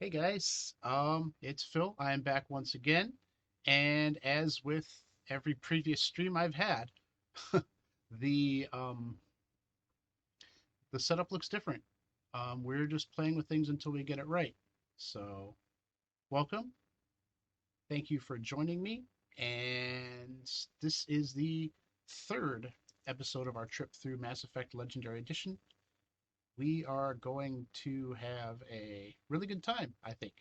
Hey guys, it's Phil. I am back once again, and as with every previous stream I've had, the um, the setup looks different. We're just playing with things until we get it right. So, welcome. Thank you for joining me, and this is the third episode of our trip through Mass Effect Legendary Edition. We are going to have a really good time, I think.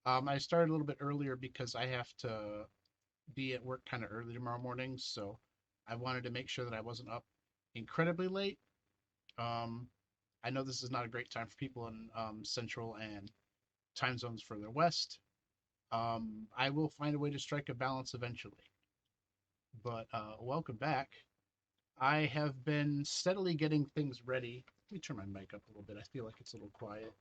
I started a little bit earlier because I have to be at work kind of early tomorrow morning, so I wanted to make sure that I wasn't up incredibly late. Um, I know this is not a great time for people in Central and time zones further west. I will find a way to strike a balance eventually. But welcome back. I have been steadily getting things ready. Let me turn my mic up a little bit. I feel like it's a little quiet.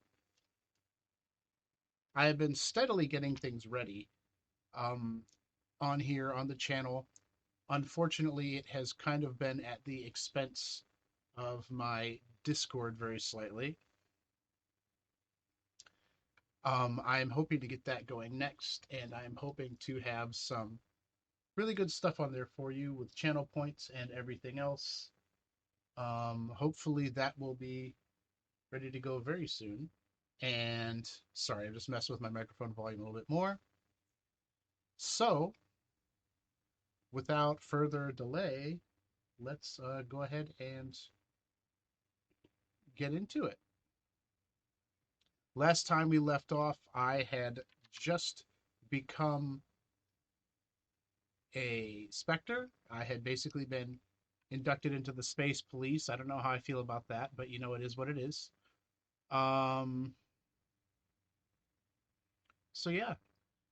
I have been steadily getting things ready um, on here on the channel. Unfortunately, it has kind of been at the expense of my Discord very slightly. I'm hoping to get that going next, and I'm hoping to have some really good stuff on there for you with channel points and everything else. Hopefully, that will be ready to go very soon. And sorry, I'm just messing with my microphone volume a little bit more. So, without further delay, let's go ahead and get into it. Last time we left off, I had just become a Spectre. I had basically been inducted into the Space Police. I don't know how I feel about that, but you know, it is what it is. Um, so yeah,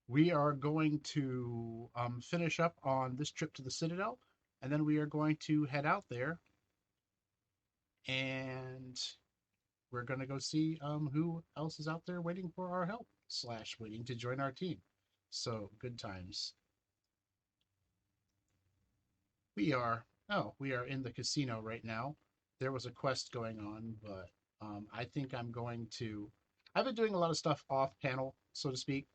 we are going to finish up on this trip to the Citadel, and then we are going to head out there, and we're going to go see who else is out there waiting for our help slash waiting to join our team. So good times. We are in the casino right now. There was a quest going on, but I think I've been doing a lot of stuff off panel, so to speak,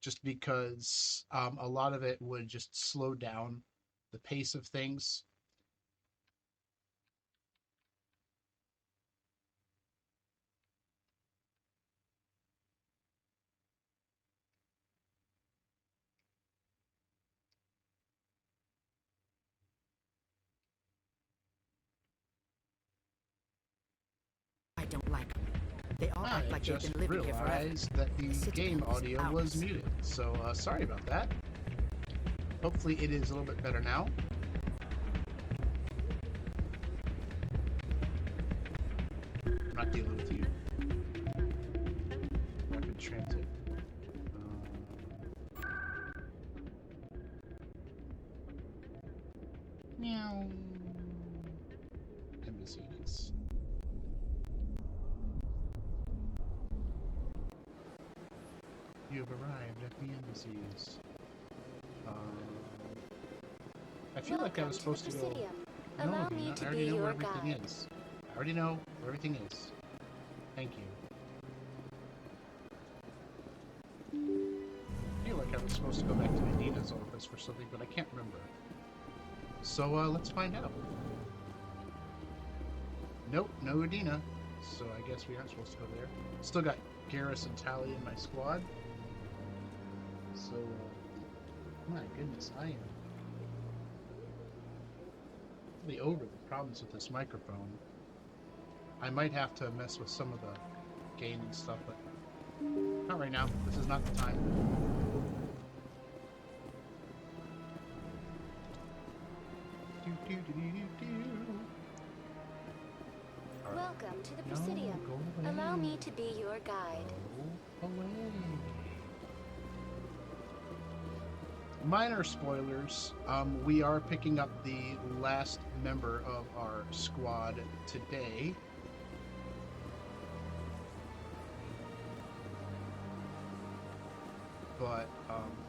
just because a lot of it would just slow down the pace of things. I don't like them. They all I act like they've just been living here forever. realized that the game audio was muted, so sorry about that. Hopefully it is a little bit better now. I'm not dealing with you. Rapid transit. Meow. Embassies. You have arrived at the embassies. I feel like I was supposed to go. No, Allow Dina, me I to already be know where your everything guide. is. I already know where everything is. Thank you. I feel like I was supposed to go back to Adina's office for something, but I can't remember. So let's find out. Nope, no Adina. So I guess we aren't supposed to go there. Still got Garrus and Tally in my squad. So, my goodness, I am really over the problems with this microphone. I might have to mess with some of the gain and stuff, but not right now. This is not the time. Welcome to the Presidium. Allow me to be your guide. Go away. Minor spoilers. We are picking up the last member of our squad today. But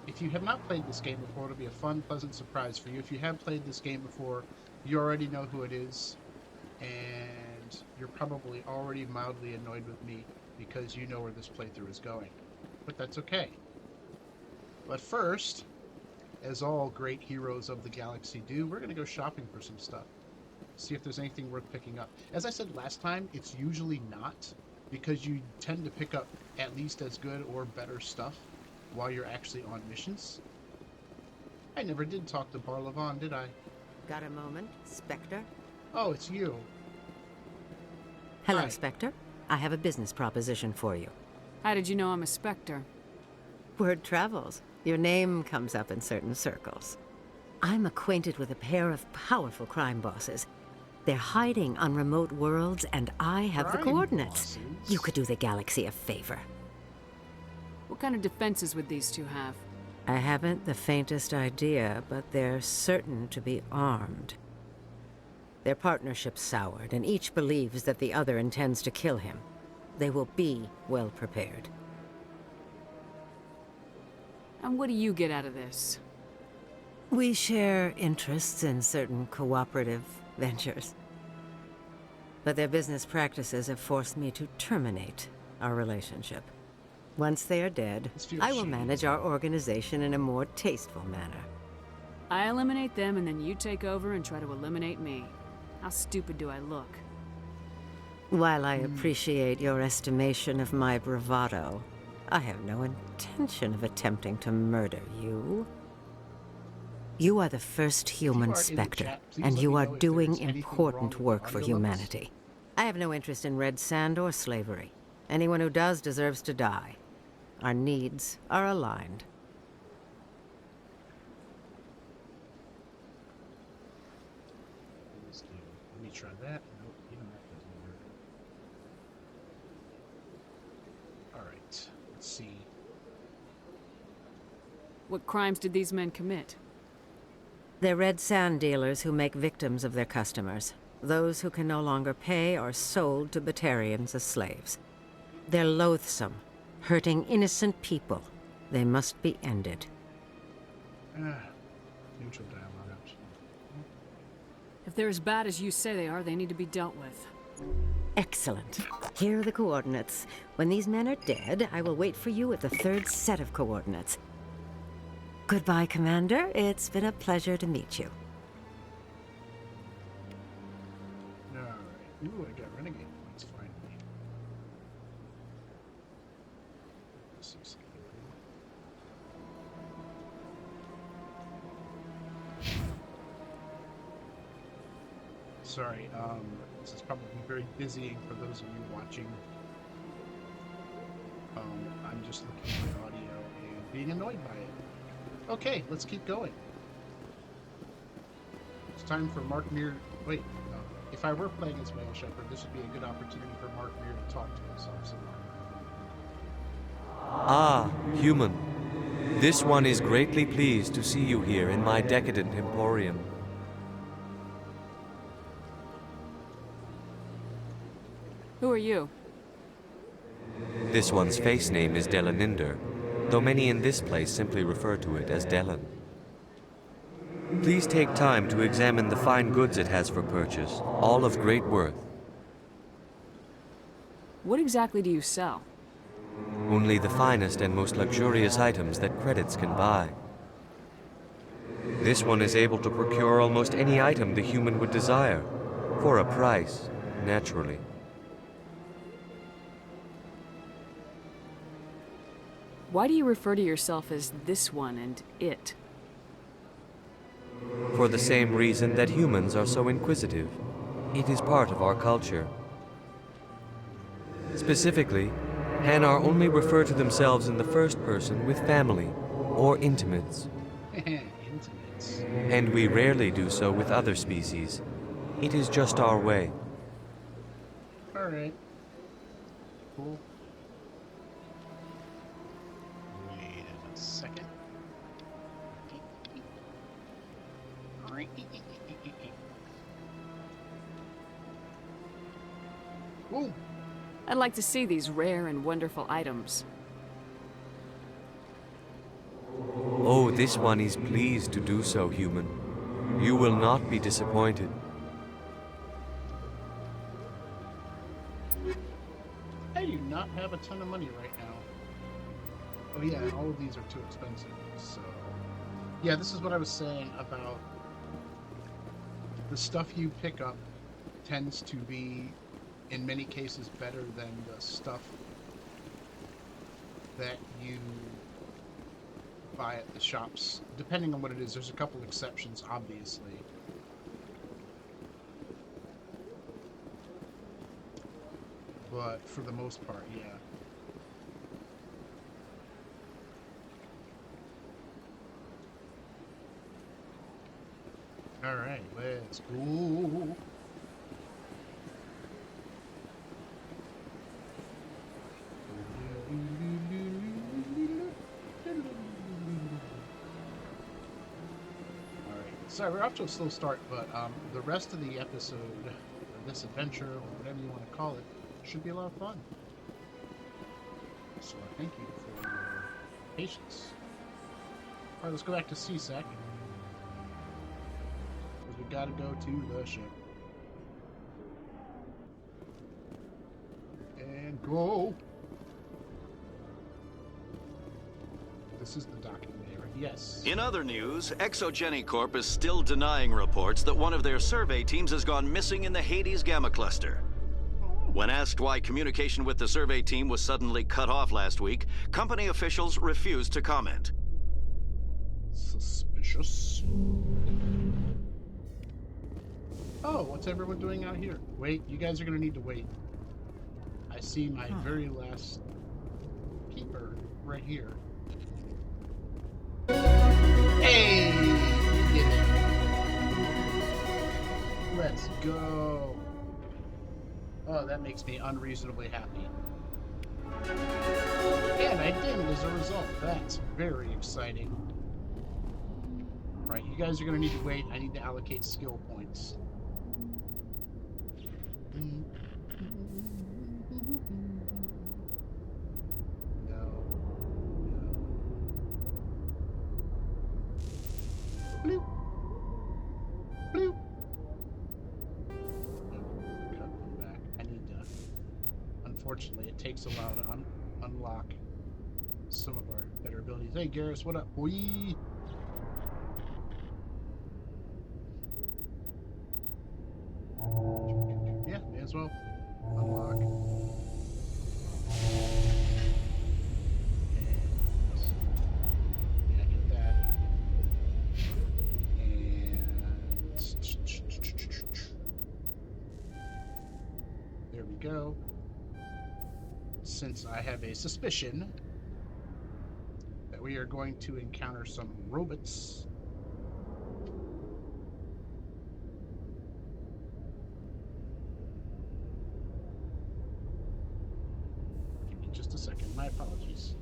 if you have not played this game before, it'll be a fun, pleasant surprise for you. If you have played this game before, you already know who it is, and you're probably already mildly annoyed with me because you know where this playthrough is going. but that's okay. But first, as all great heroes of the galaxy do, we're going to go shopping for some stuff. See if there's anything worth picking up. As I said last time, it's usually not, because you tend to pick up at least as good or better stuff while you're actually on missions. I never did talk to Barlavon, did I? Got a moment, Spectre? Oh, it's you. Hello, Hi. Spectre. I have a business proposition for you. How did you know I'm a Spectre? Word travels. Your name comes up in certain circles. I'm acquainted with a pair of powerful crime bosses. They're hiding on remote worlds, and I have the Crime coordinates. bosses? You could do the galaxy a favor. What kind of defenses would these two have? I haven't the faintest idea, but they're certain to be armed. Their partnership's soured, and each believes that the other intends to kill him. They will be well prepared. And what do you get out of this? We share interests in certain cooperative ventures. But their business practices have forced me to terminate our relationship. Once they are dead, This feels I will shady. manage our organization in a more tasteful manner. I eliminate them and then you take over and try to eliminate me. How stupid do I look? While I appreciate your estimation of my bravado, I have no intention of attempting to murder you. You are the first human in the Spectre, chat, please and let you me are know if doing there's anything important wrong with work the for audio levels. humanity. I have no interest in red sand or slavery. Anyone who does deserves to die. Our needs are aligned. Let me try that. Nope, even that doesn't work. Alright, let's see. What crimes did these men commit? They're red sand dealers who make victims of their customers. Those who can no longer pay are sold to Batarians as slaves. They're loathsome, hurting innocent people. They must be ended. Neutral dialogue option. If they're as bad as you say they are, they need to be dealt with. Excellent. Here are the coordinates. When these men are dead, I will wait for you at the third set of coordinates. Goodbye, Commander. It's been a pleasure to meet you. Alright. Ooh, I got renegade points finally. Let's see something cool. Sorry, this is probably very dizzying for those of you watching. I'm just looking at the audio and being annoyed by it. Okay, let's keep going. It's time for Mark Meir. Wait, if I were playing as Male Shepherd, this would be a good opportunity for Mark Meir to talk to himself some more. Ah, human. This one is greatly pleased to see you here in my decadent emporium. Who are you? This one's face name is Delaninder, though many in this place simply refer to it as Delan. Please take time to examine the fine goods it has for purchase, all of great worth. What exactly do you sell? Only the finest and most luxurious items that credits can buy. This one is able to procure almost any item the human would desire, for a price, naturally. Why do you refer to yourself as this one and it? For the same reason that humans are so inquisitive. It is part of our culture. Specifically, Hanar only refer to themselves in the first person with family or intimates, Intimates. and we rarely do so with other species. It is just our way. Alright. Cool. Wait a second. Whoa! I'd like to see these rare and wonderful items. Oh, this one is pleased to do so, human. You will not be disappointed. I do not have a ton of money right now. Oh yeah, all of these are too expensive. So yeah, this is what I was saying about the stuff you pick up tends to be, in many cases, better than the stuff that you buy at the shops. Depending on what it is, there's a couple exceptions, obviously. But for the most part, yeah. Alright, let's go. Sorry, we're off to a slow start, but the rest of the episode, or this adventure, or whatever you want to call it, should be a lot of fun. So thank you for your patience. Alright, let's go back to CSEC. Because we gotta go to the ship. And go! This is the docking bay, right? Yes. In other news, Exogeny Corp is still denying reports that one of their survey teams has gone missing in the Hades Gamma Cluster. When asked why communication with the survey team was suddenly cut off last week, company officials refused to comment. Suspicious. Oh, what's everyone doing out here? Wait, you guys are gonna need to wait. I see my very last keeper right here. Hey! We did it. Let's go. Oh, that makes me unreasonably happy. And I didn't as a result. That's very exciting. Right, you guys are going to need to wait. I need to allocate skill points. No. Bloop. Bloop. Unfortunately, it takes a while to unlock some of our better abilities. Hey, Garrus, what up? Wee. Yeah, may as well unlock. And yeah, get that. And there we go. Since I have a suspicion that we are going to encounter some robots. Give me just a second. My apologies.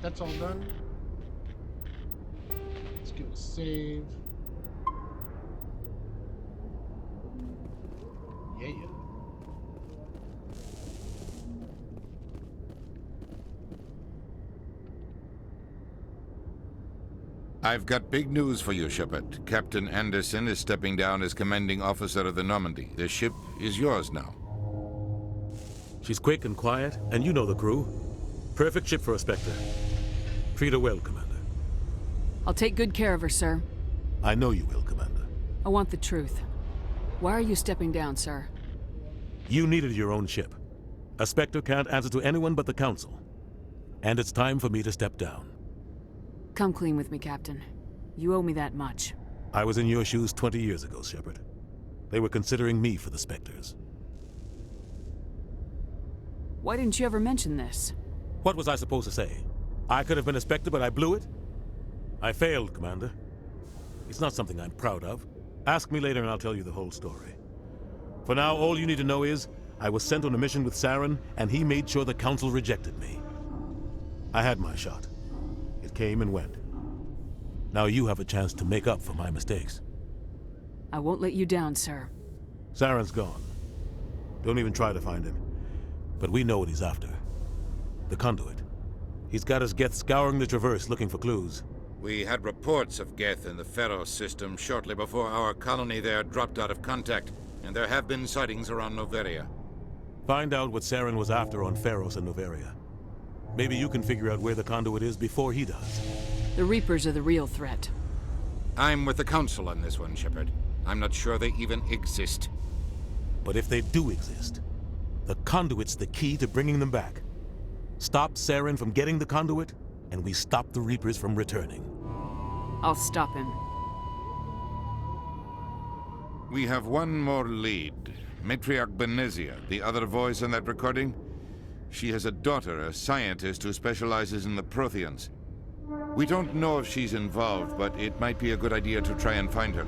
That's all done. Let's give it a save. Yeah. I've got big news for you, Shepard. Captain Anderson is stepping down as commanding officer of the Normandy. The ship is yours now. She's quick and quiet, and you know the crew. Perfect ship for a Spectre. Treat her well, Commander. I'll take good care of her, sir. I know you will, Commander. I want the truth. Why are you stepping down, sir? You needed your own ship. A Spectre can't answer to anyone but the Council. And it's time for me to step down. Come clean with me, Captain. You owe me that much. I was in your shoes 20 years ago, Shepard. They were considering me for the Spectres. Why didn't you ever mention this? What was I supposed to say? I could have been a Spectre, but I blew it? I failed, Commander. It's not something I'm proud of. Ask me later and I'll tell you the whole story. For now, all you need to know is, I was sent on a mission with Saren, and he made sure the Council rejected me. I had my shot. It came and went. Now you have a chance to make up for my mistakes. I won't let you down, sir. Saren's gone. Don't even try to find him. But we know what he's after. The conduit. He's got his Geth scouring the Traverse looking for clues. We had reports of Geth in the Pharaoh system shortly before our colony there dropped out of contact, and there have been sightings around Noveria. Find out what Saren was after on Pharos and Noveria. Maybe you can figure out where the conduit is before he does. The Reapers are the real threat. I'm with the Council on this one, Shepard. I'm not sure they even exist. But if they do exist, the conduit's the key to bringing them back. Stop Saren from getting the conduit, and we stop the Reapers from returning. I'll stop him. We have one more lead. Matriarch Benezia, the other voice on that recording. She has a daughter, a scientist who specializes in the Protheans. We don't know if she's involved, but it might be a good idea to try and find her.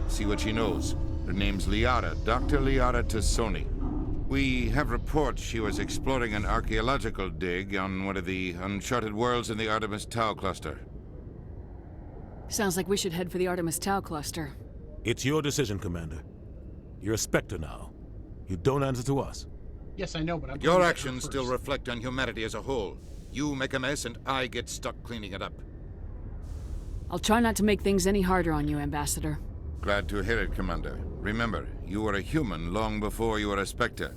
See what she knows. Her name's Liara, Dr. Liara Tassoni. We have reports she was exploring an archaeological dig on one of the uncharted worlds in the Artemis Tau cluster. Sounds like we should head for the Artemis Tau cluster. It's your decision, Commander. You're a Spectre now. You don't answer to us. Yes, I know, but I'm... Your actions still reflect on humanity as a whole. You make a mess and I get stuck cleaning it up. I'll try not to make things any harder on you, Ambassador. Glad to hear it, Commander. Remember, you were a human long before you were a Spectre.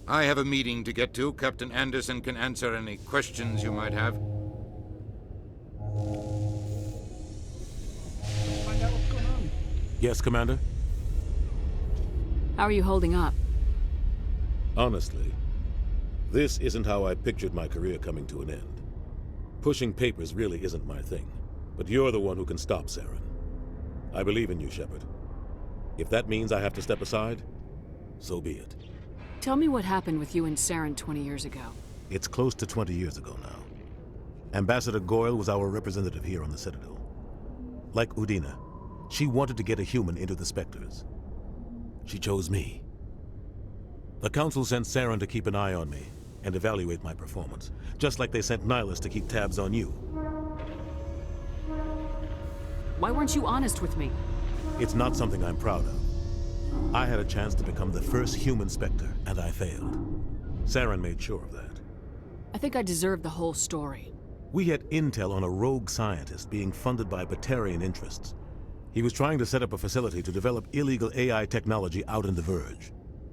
I have a meeting to get to. Captain Anderson can answer any questions you might have. Let's find out what's going on. Yes, Commander? How are you holding up? Honestly, this isn't how I pictured my career coming to an end. Pushing papers really isn't my thing, but you're the one who can stop Saren. I believe in you, Shepard. If that means I have to step aside, so be it. Tell me what happened with you and Saren 20 years ago. It's close to 20 years ago now. Ambassador Goyle was our representative here on the Citadel. Like Udina, she wanted to get a human into the Spectres. She chose me. The Council sent Saren to keep an eye on me and evaluate my performance, just like they sent Nihilus to keep tabs on you. Why weren't you honest with me? It's not something I'm proud of. I had a chance to become the first human Spectre, and I failed. Saren made sure of that. I think I deserve the whole story. We had intel on a rogue scientist being funded by Batarian interests. He was trying to set up a facility to develop illegal AI technology out in the Verge.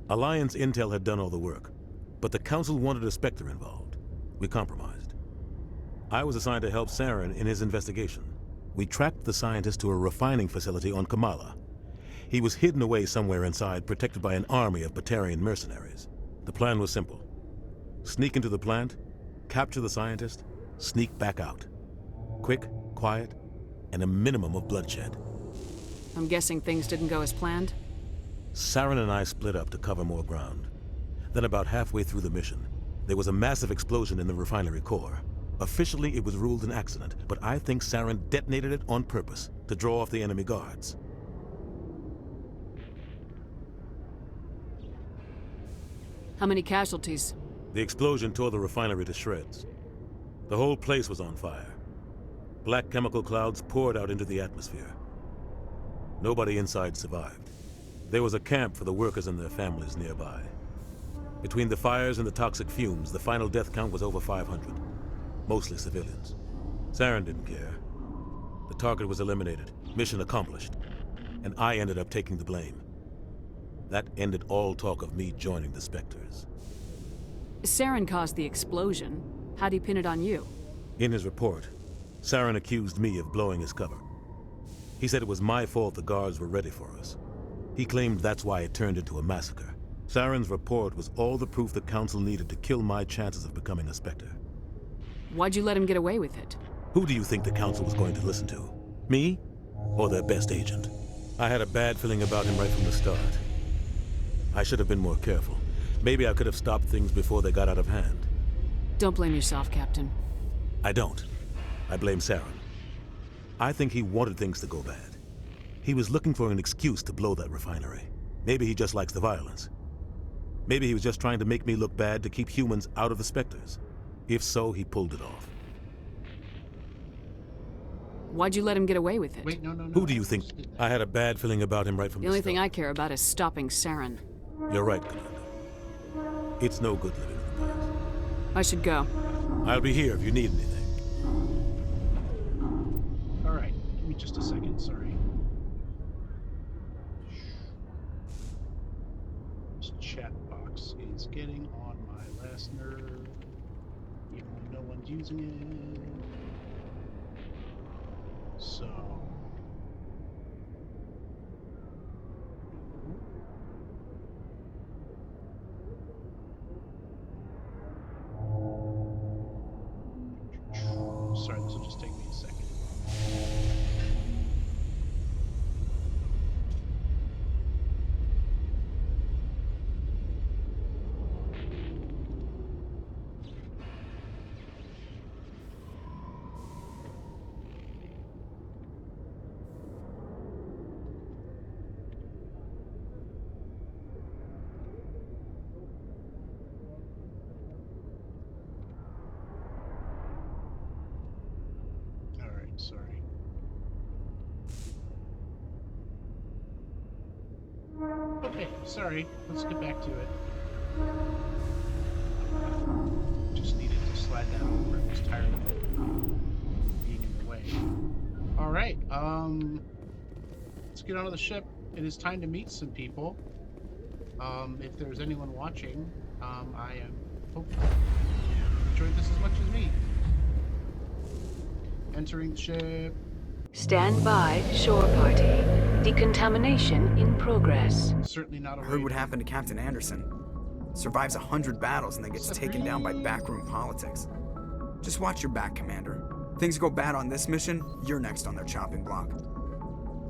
Alliance intel had done all the work, but the Council wanted a Spectre involved. We compromised. I was assigned to help Saren in his investigation. We tracked the scientist to a refining facility on Kamala. He was hidden away somewhere inside, protected by an army of Batarian mercenaries. The plan was simple. Sneak into the plant, capture the scientist, sneak back out. Quick, quiet, and a minimum of bloodshed. I'm guessing things didn't go as planned? Saren and I split up to cover more ground. Then about halfway through the mission, there was a massive explosion in the refinery core. Officially, it was ruled an accident, but I think Saren detonated it on purpose to draw off the enemy guards. How many casualties? The explosion tore the refinery to shreds. The whole place was on fire. Black chemical clouds poured out into the atmosphere. Nobody inside survived. There was a camp for the workers and their families nearby. Between the fires and the toxic fumes, the final death count was over 500. Mostly civilians. Saren didn't care. The target was eliminated, mission accomplished, and I ended up taking the blame. That ended all talk of me joining the Spectres. Saren caused the explosion. How'd he pin it on you? In his report, Saren accused me of blowing his cover. He said it was my fault the guards were ready for us. He claimed that's why it turned into a massacre. Saren's report was all the proof the Council needed to kill my chances of becoming a Spectre. Why'd you let him get away with it? Who do you think the Council was going to listen to? Me? Or their best agent? I had a bad feeling about him right from the start. I should have been more careful. Maybe I could have stopped things before they got out of hand. Don't blame yourself, Captain. I don't. I blame Saren. I think he wanted things to go bad. He was looking for an excuse to blow that refinery. Maybe he just likes the violence. Maybe he was just trying to make me look bad to keep humans out of the Spectres. If so, he pulled it off. Why'd you let him get away with it? Wait, no, no, no. Who do you think? I had a bad feeling about him right from The the only start. thing I care about is stopping Saren. You're right, Commander. It's no good living in the past. I should go. I'll be here if you need anything. All right, give me just a second. Sorry. This chat box is getting on my last nerve, even though no one's using it. So. Sorry, this will just take me a second. Sorry. Okay, sorry. Let's get back to it. Just needed to slide that over. I was tired of it being in the way. Alright, let's get onto the ship. It is time to meet some people. If there's anyone watching, I am hopeful you enjoyed this as much as me. Entering the ship. Stand by, shore party. Decontamination in progress. Certainly not a I heard what happened to Captain Anderson. Survives 100 battles and then gets taken down by backroom politics. Just watch your back, Commander. Things go bad on this mission, you're next on their chopping block.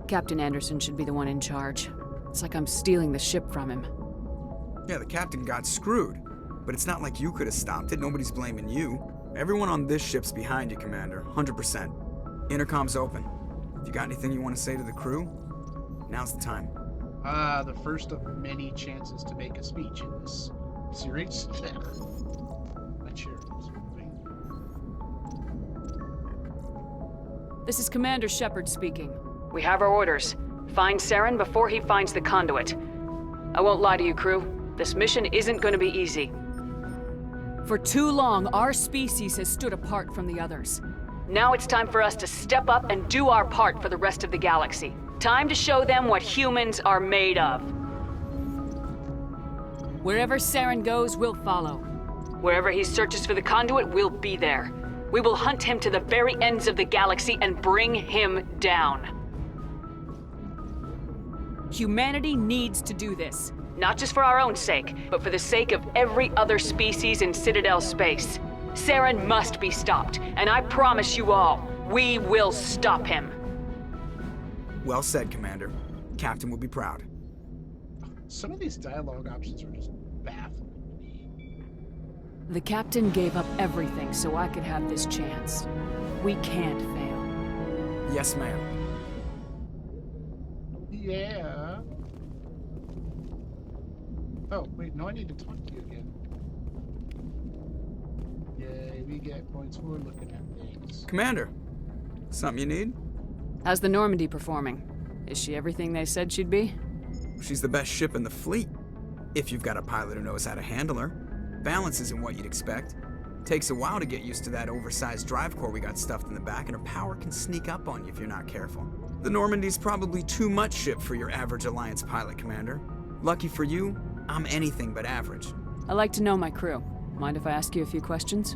Captain Anderson should be the one in charge. It's like I'm stealing the ship from him. Yeah, the captain got screwed. But it's not like you could have stopped it. Nobody's blaming you. Everyone on this ship's behind you, Commander. 100%. Intercom's open. If you got anything you want to say to the crew, now's the time. The first of many chances to make a speech in this series. My chair is moving. This is Commander Shepard speaking. We have our orders. Find Saren before he finds the conduit. I won't lie to you, crew. This mission isn't going to be easy. For too long, our species has stood apart from the others. Now it's time for us to step up and do our part for the rest of the galaxy. Time to show them what humans are made of. Wherever Saren goes, we'll follow. Wherever he searches for the conduit, we'll be there. We will hunt him to the very ends of the galaxy and bring him down. Humanity needs to do this. Not just for our own sake, but for the sake of every other species in Citadel space. Saren must be stopped, and I promise you all, we will stop him. Well said, Commander. Captain will be proud. Some of these dialogue options are just baffling to me. The captain gave up everything so I could have this chance. We can't fail. Yes, ma'am. Yeah. Oh, wait, no, I need to talk to you again. Yay, we get points for looking at things. Commander, something you need? How's the Normandy performing? Is she everything they said she'd be? She's the best ship in the fleet. If you've got a pilot who knows how to handle her. Balance isn't what you'd expect. Takes a while to get used to that oversized drive core we got stuffed in the back, and her power can sneak up on you if you're not careful. The Normandy's probably too much ship for your average Alliance pilot, Commander. Lucky for you, I'm anything but average. I like to know my crew. Mind if I ask you a few questions?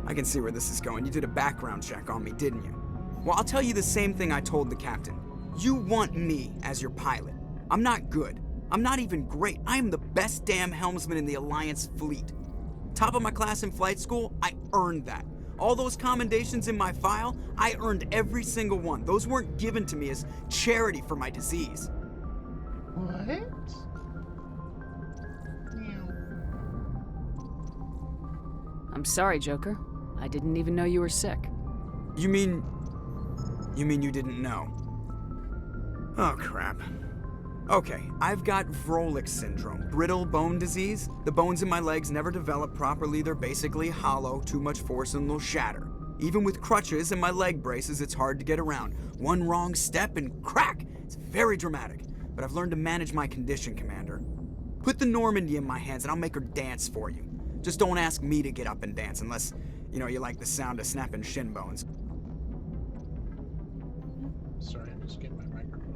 I can see where this is going. You did a background check on me, didn't you? Well, I'll tell you the same thing I told the captain. You want me as your pilot. I'm not good. I'm not even great. I am the best damn helmsman in the Alliance fleet. Top of my class in flight school, I earned that. All those commendations in my file, I earned every single one. Those weren't given to me as charity for my disease. What? I'm sorry, Joker. I didn't even know you were sick. You mean you didn't know? Oh, crap. Okay, I've got Vrolik syndrome, brittle bone disease. The bones in my legs never develop properly. They're basically hollow, too much force and they'll shatter. Even with crutches and my leg braces, it's hard to get around. One wrong step and crack! It's very dramatic, but I've learned to manage my condition, Commander. Put the Normandy in my hands and I'll make her dance for you. Just don't ask me to get up and dance unless, you like the sound of snapping shin bones. Sorry, I'm just getting my microphone.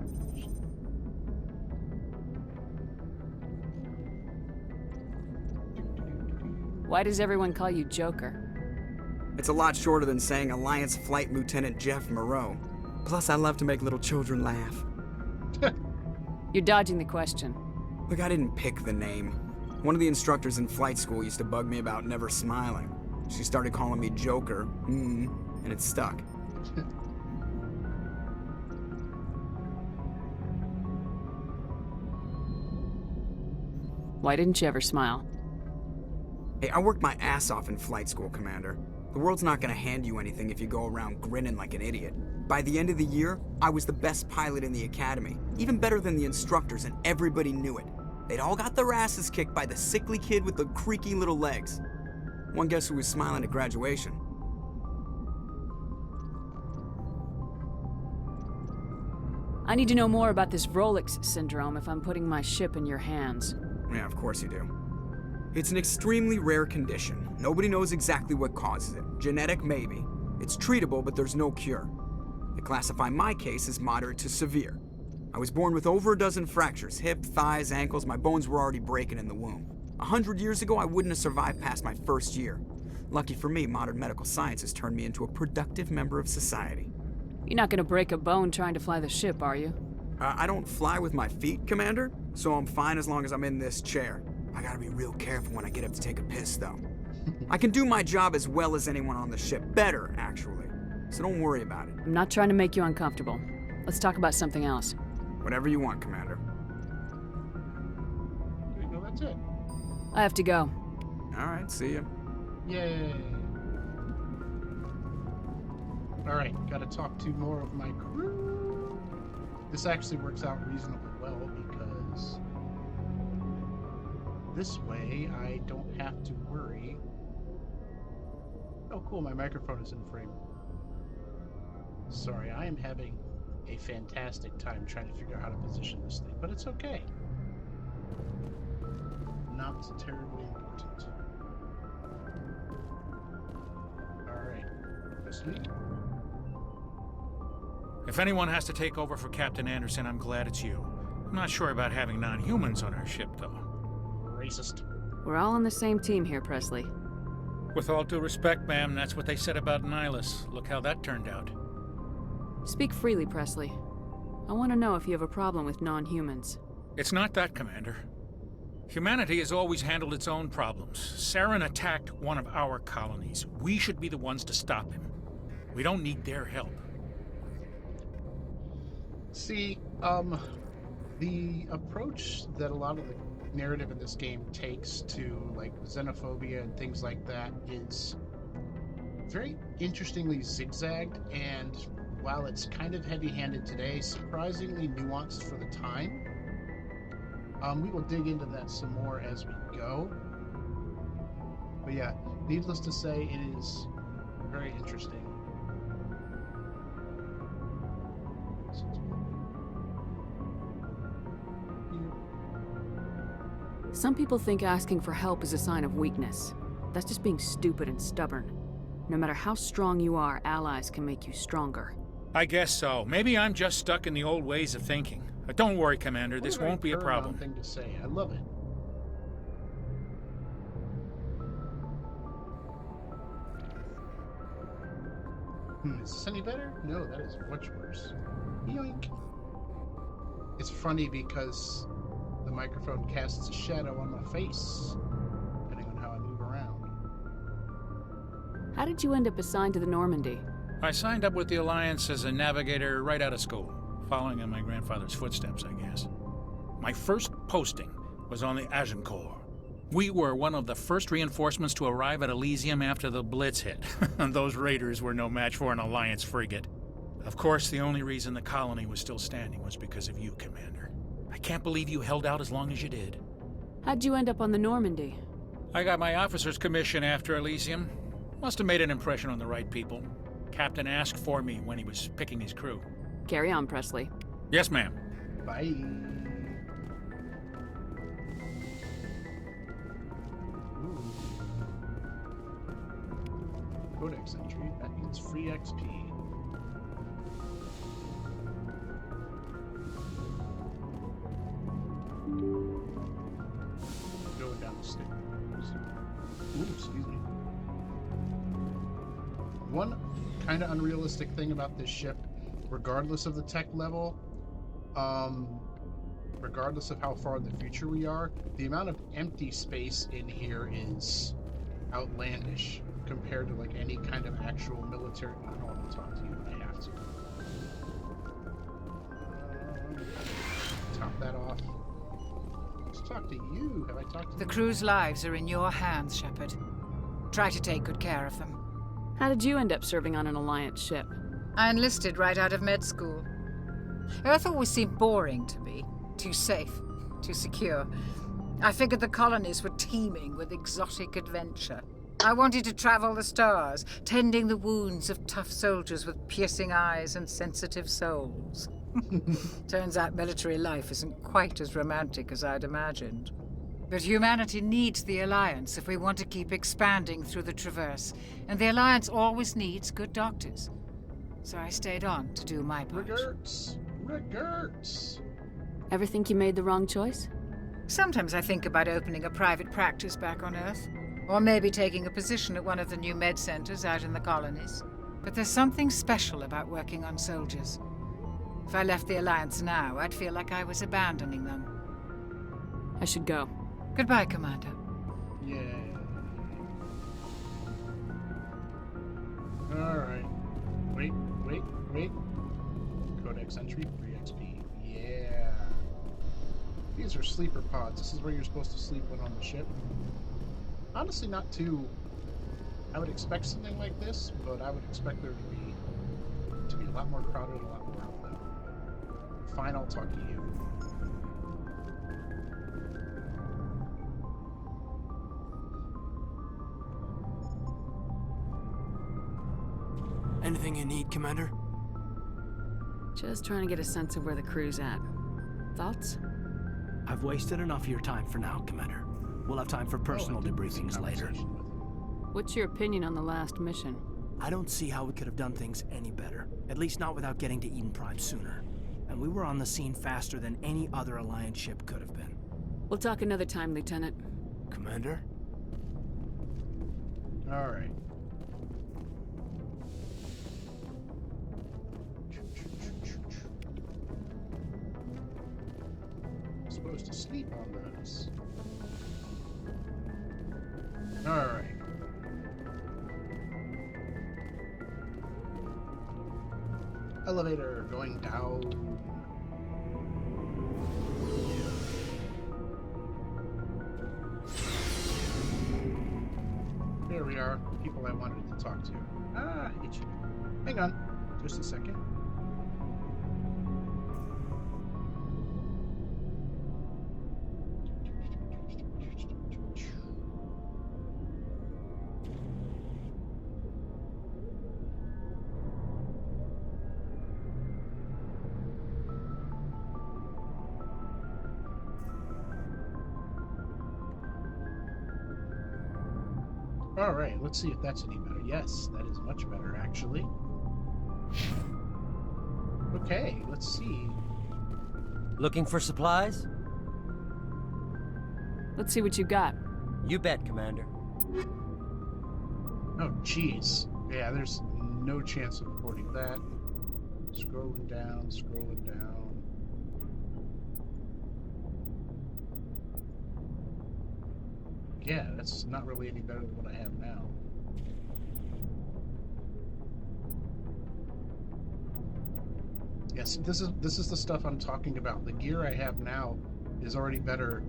Why does everyone call you Joker? It's a lot shorter than saying Alliance Flight Lieutenant Jeff Moreau. Plus, I love to make little children laugh. You're dodging the question. Look, I didn't pick the name. One of the instructors in flight school used to bug me about never smiling. She started calling me Joker, and it stuck. Why didn't you ever smile? Hey, I worked my ass off in flight school, Commander. The world's not gonna hand you anything if you go around grinning like an idiot. By the end of the year, I was the best pilot in the academy, even better than the instructors, and everybody knew it. They'd all got their asses kicked by the sickly kid with the creaky little legs. One guess who was smiling at graduation? I need to know more about this Rolex syndrome if I'm putting my ship in your hands. Yeah, of course you do. It's an extremely rare condition. Nobody knows exactly what causes it. Genetic, maybe. It's treatable, but there's no cure. They classify my case as moderate to severe. I was born with over a dozen fractures, hip, thighs, ankles. My bones were already breaking in the womb. 100 years ago, I wouldn't have survived past my first year. Lucky for me, modern medical science has turned me into a productive member of society. You're not gonna break a bone trying to fly the ship, are you? I don't fly with my feet, Commander, so I'm fine as long as I'm in this chair. I gotta be real careful when I get up to take a piss, though. I can do my job as well as anyone on the ship. Better, actually. So don't worry about it. I'm not trying to make you uncomfortable. Let's talk about something else. Whatever you want, Commander. There you go, that's it. I have to go. All right, see ya. Yay. Alright, gotta talk to more of my crew. This actually works out reasonably well because this way I don't have to worry. Oh cool, my microphone is in frame. Sorry, I am having a fantastic time trying to figure out how to position this thing, but it's okay. Not terribly important. Alright, this week. If anyone has to take over for Captain Anderson, I'm glad it's you. I'm not sure about having non-humans on our ship, though. Racist. We're all on the same team here, Presley. With all due respect, ma'am, that's what they said about Nihilus. Look how that turned out. Speak freely, Presley. I want to know if you have a problem with non-humans. It's not that, Commander. Humanity has always handled its own problems. Saren attacked one of our colonies. We should be the ones to stop him. We don't need their help. See, the approach that a lot of the narrative in this game takes to, like, xenophobia and things like that is very interestingly zigzagged, and while it's kind of heavy-handed today, surprisingly nuanced for the time. We will dig into that some more as we go. But yeah, needless to say, it is very interesting. Some people think asking for help is a sign of weakness. That's just being stupid and stubborn. No matter how strong you are, allies can make you stronger. I guess so. Maybe I'm just stuck in the old ways of thinking. But don't worry, Commander, this won't be a problem. Thing to say. I love it. Is this any better? No, that is much worse. Yoink. It's funny because the microphone casts a shadow on my face, depending on how I move around. How did you end up assigned to the Normandy? I signed up with the Alliance as a navigator right out of school, following in my grandfather's footsteps, I guess. My first posting was on the Agincourt. We were one of the first reinforcements to arrive at Elysium after the Blitz hit. Those raiders were no match for an Alliance frigate. Of course, the only reason the colony was still standing was because of you, Commander. I can't believe you held out as long as you did. How'd you end up on the Normandy? I got my officer's commission after Elysium. Must have made an impression on the right people. Captain asked for me when he was picking his crew. Carry on, Presley. Yes, ma'am. Bye. Ooh. Codex entry. That means free XP. Going down the stairs. Ooh, excuse me. One kind of unrealistic thing about this ship, regardless of the tech level, regardless of how far in the future we are, the amount of empty space in here is outlandish compared to like any kind of actual military. I don't want to talk to you, but I have to. Top that off. Let's talk to you. Have I talked to The you? crew's lives are in your hands, Shepard. Try to take good care of them. How did you end up serving on an Alliance ship? I enlisted right out of med school. Earth always seemed boring to me. Too safe, too secure. I figured the colonies were teeming with exotic adventure. I wanted to travel the stars, tending the wounds of tough soldiers with piercing eyes and sensitive souls. Turns out military life isn't quite as romantic as I'd imagined. But humanity needs the Alliance if we want to keep expanding through the Traverse, and the Alliance always needs good doctors. So I stayed on to do my part. Regerts. Ever think you made the wrong choice? Sometimes I think about opening a private practice back on Earth, or maybe taking a position at one of the new med centers out in the colonies. But there's something special about working on soldiers. If I left the Alliance now, I'd feel like I was abandoning them. I should go. Goodbye, Commander. Yay. Alright. Wait. Codex entry, free XP. Yeah. These are sleeper pods. This is where you're supposed to sleep when on the ship. Honestly, not too... I would expect something like this, but I would expect there to be a lot more crowded, a lot more of them. Fine, I'll talk to you. Anything you need, Commander? Just trying to get a sense of where the crew's at. Thoughts? I've wasted enough of your time for now, Commander. We'll have time for personal debriefings later. What's your opinion on the last mission? I don't see how we could have done things any better. At least not without getting to Eden Prime sooner. And we were on the scene faster than any other Alliance ship could have been. We'll talk another time, Lieutenant. Commander? Alright. Supposed to sleep on those. Alright. Elevator going down. There we are. People I wanted to talk to. Ah, itchy. Hang on. Just a second. Alright, let's see if that's any better. Yes, that is much better, actually. Okay, let's see. Looking for supplies? Let's see what you got. You bet, Commander. Oh, jeez. Yeah, there's no chance of affording that. Scrolling down, scrolling down. Yeah, that's not really any better than what I have now. Yes, this is the stuff I'm talking about. The gear I have now is already better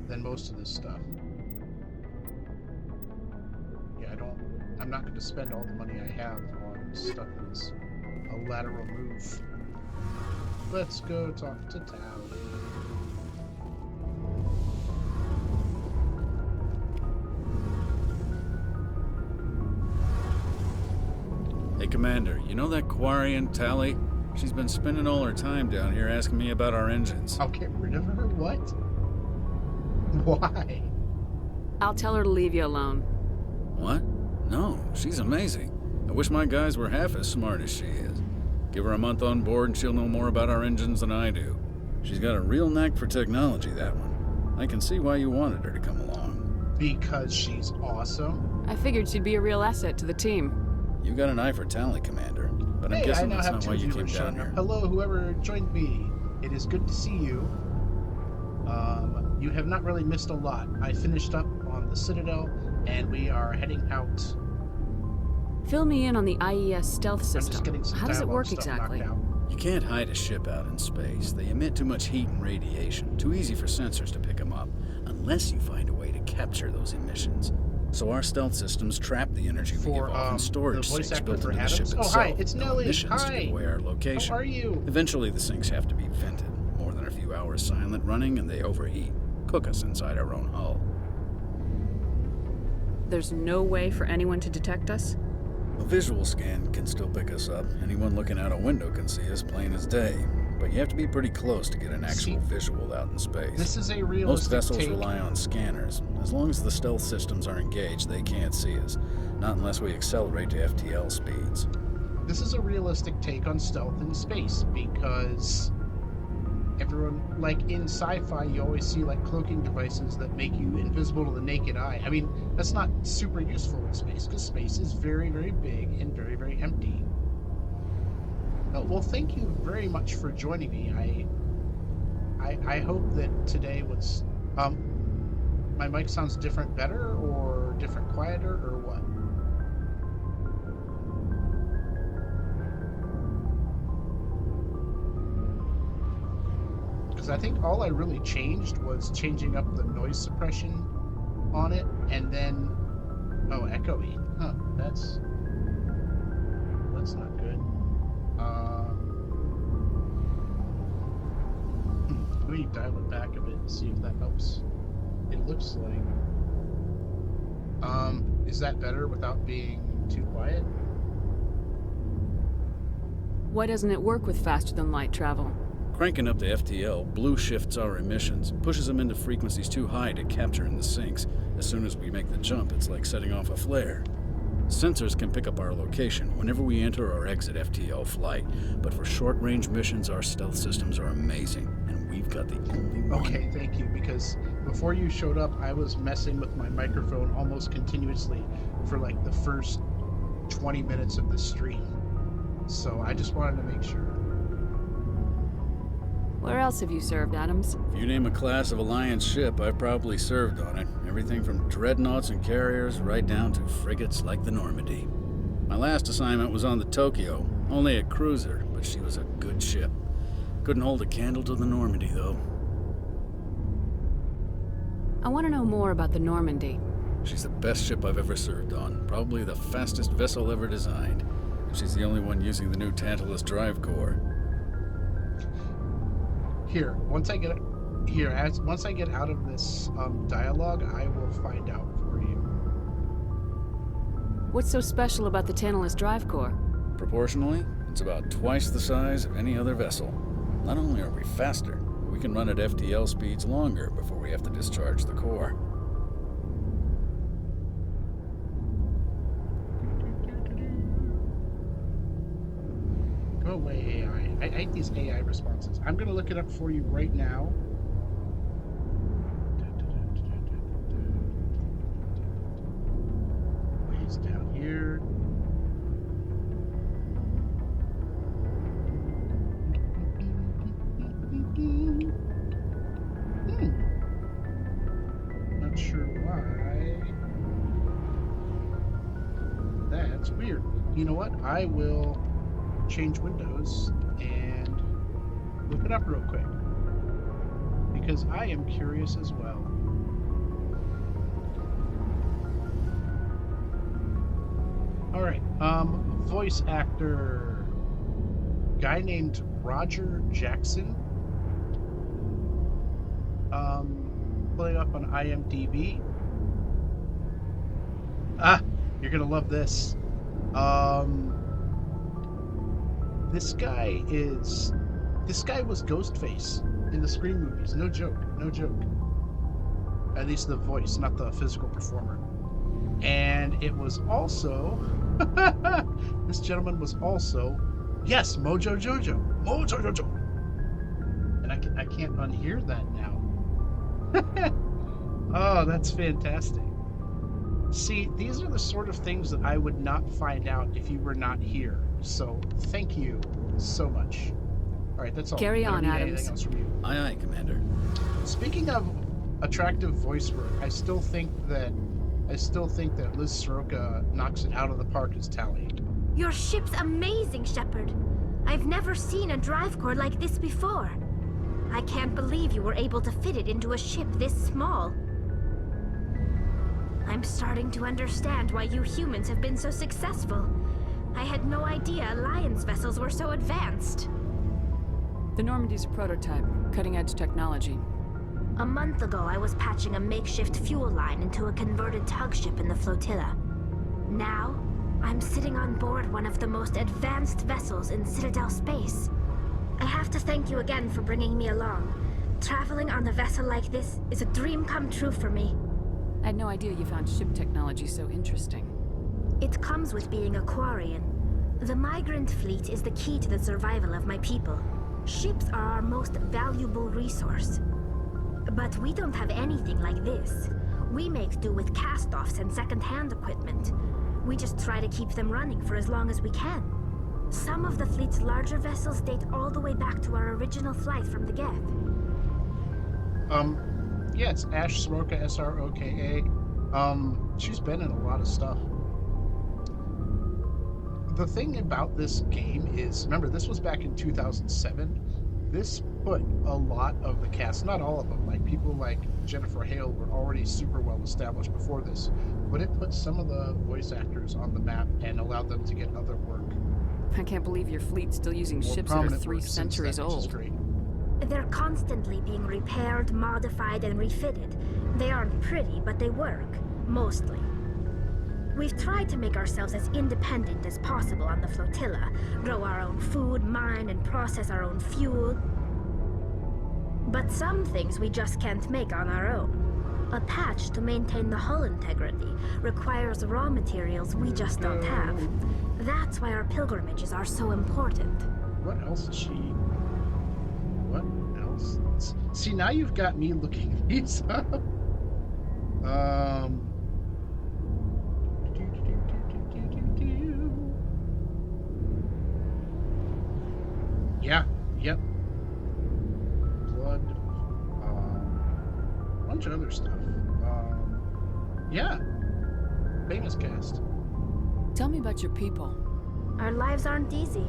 than most of this stuff. Yeah, I'm not going to spend all the money I have on stuff that's a lateral move. Let's go talk to Tally. Commander, you know that Quarian, Tally? She's been spending all her time down here asking me about our engines. I'll get rid of her? What? Why? I'll tell her to leave you alone. What? No, she's amazing. I wish my guys were half as smart as she is. Give her a month on board and she'll know more about our engines than I do. She's got a real knack for technology, that one. I can see why you wanted her to come along. Because she's awesome? I figured she'd be a real asset to the team. You got an eye for Tally, Commander. But I'm guessing that's not why you came down here. Hello, whoever joined me. It is good to see you. You have not really missed a lot. I finished up on the Citadel, and we are heading out. Fill me in on the IES stealth system. How does it work exactly? You can't hide a ship out in space. They emit too much heat and radiation. Too easy for sensors to pick them up, unless you find a way to capture those emissions. So our stealth systems trap the energy we give off in storage sinks built into the ship itself. Oh, hi, it's Nelly. Emissions Hi. to give away our location. How are you? Eventually, the sinks have to be vented. More than a few hours silent running, and they overheat. Cook us inside our own hull. There's no way for anyone to detect us? A visual scan can still pick us up. Anyone looking out a window can see us plain as day. But you have to be pretty close to get an actual visual out in space. This is a realistic Most vessels take. rely on scanners. As long as the stealth systems are engaged, they can't see us. Not unless we accelerate to FTL speeds. This is a realistic take on stealth in space, because everyone, like in sci-fi, you always see like cloaking devices that make you invisible to the naked eye. I mean, that's not super useful in space, because space is very, very big and very, very empty. Oh, well, thank you very much for joining me. I hope that today was... my mic sounds different better, or different quieter, or what? Because I think all I really changed was changing up the noise suppression on it, and then... Oh, echoey. Huh, that's not good. Let me dial it back a bit and see if that helps. It looks like... is that better without being too quiet? Why doesn't it work with faster than light travel? Cranking up the FTL blue shifts our emissions, pushes them into frequencies too high to capture in the sinks. As soon as we make the jump, it's like setting off a flare. Sensors can pick up our location whenever we enter or exit FTL flight, but for short-range missions, our stealth systems are amazing, and we've got the only one. Okay, thank you, because before you showed up, I was messing with my microphone almost continuously for like the first 20 minutes of the stream. So I just wanted to make sure. Where else have you served, Adams? If you name a class of Alliance ship, I've probably served on it. Everything from dreadnoughts and carriers right down to frigates like the Normandy. My last assignment was on the Tokyo, only a cruiser, but she was a good ship. Couldn't hold a candle to the Normandy, though. I want to know more about the Normandy. She's the best ship I've ever served on, probably the fastest vessel ever designed. She's the only one using the new Tantalus drive core. Here, once I get out of this dialogue, I will find out for you. What's so special about the Tantalus drive core? Proportionally, it's about twice the size of any other vessel. Not only are we faster, but we can run at FTL speeds longer before we have to discharge the core. Go away, AI. I hate these AI responses. I'm going to look it up for you right now. Ways down here. Not sure why. That's weird. You know what? I will change windows and look it up real quick, because I am curious as well. All right, voice actor, guy named Roger Jackson. Pulling up on IMDb. Ah, you're gonna love this. This guy was Ghostface in the Scream movies. No joke. At least the voice, not the physical performer. And it was also this gentleman was also, yes, Mojo Jojo. And I can't unhear that now. Oh, that's fantastic. See, these are the sort of things that I would not find out if you were not here. So thank you so much. All right, that's all. Carry on, Adams. Anything else from you? Aye, Commander. Speaking of attractive voice work, I still think that Liz Soroka knocks it out of the park as Tally. Your ship's amazing, Shepard. I've never seen a drive core like this before. I can't believe you were able to fit it into a ship this small. I'm starting to understand why you humans have been so successful. I had no idea Alliance vessels were so advanced. The Normandy's a prototype, cutting-edge technology. A month ago, I was patching a makeshift fuel line into a converted tug ship in the flotilla. Now, I'm sitting on board one of the most advanced vessels in Citadel space. I have to thank you again for bringing me along. Traveling on a vessel like this is a dream come true for me. I had no idea you found ship technology so interesting. It comes with being a Quarian. The migrant fleet is the key to the survival of my people. Ships are our most valuable resource. But we don't have anything like this. We make do with cast-offs and second-hand equipment. We just try to keep them running for as long as we can. Some of the fleet's larger vessels date all the way back to our original flight from the Geth. Yeah, it's Ash Soroka, Sroka. She's been in a lot of stuff. The thing about this game is, remember, this was back in 2007. This put a lot of the cast, not all of them, like people like Jennifer Hale were already super well established before this, but it put some of the voice actors on the map and allowed them to get other work. I can't believe your fleet's still using ships that are 3 centuries old. They're constantly being repaired, modified, and refitted. They aren't pretty, but they work. Mostly. We've tried to make ourselves as independent as possible on the flotilla, grow our own food, mine, and process our own fuel. But some things we just can't make on our own. A patch to maintain the hull integrity requires raw materials we just don't have. That's why our pilgrimages are so important. What else is she? What else? See, now you've got me looking these up. Yeah, yep. Blood, bunch of other stuff. Yeah. Famous cast. Tell me about your people. Our lives aren't easy.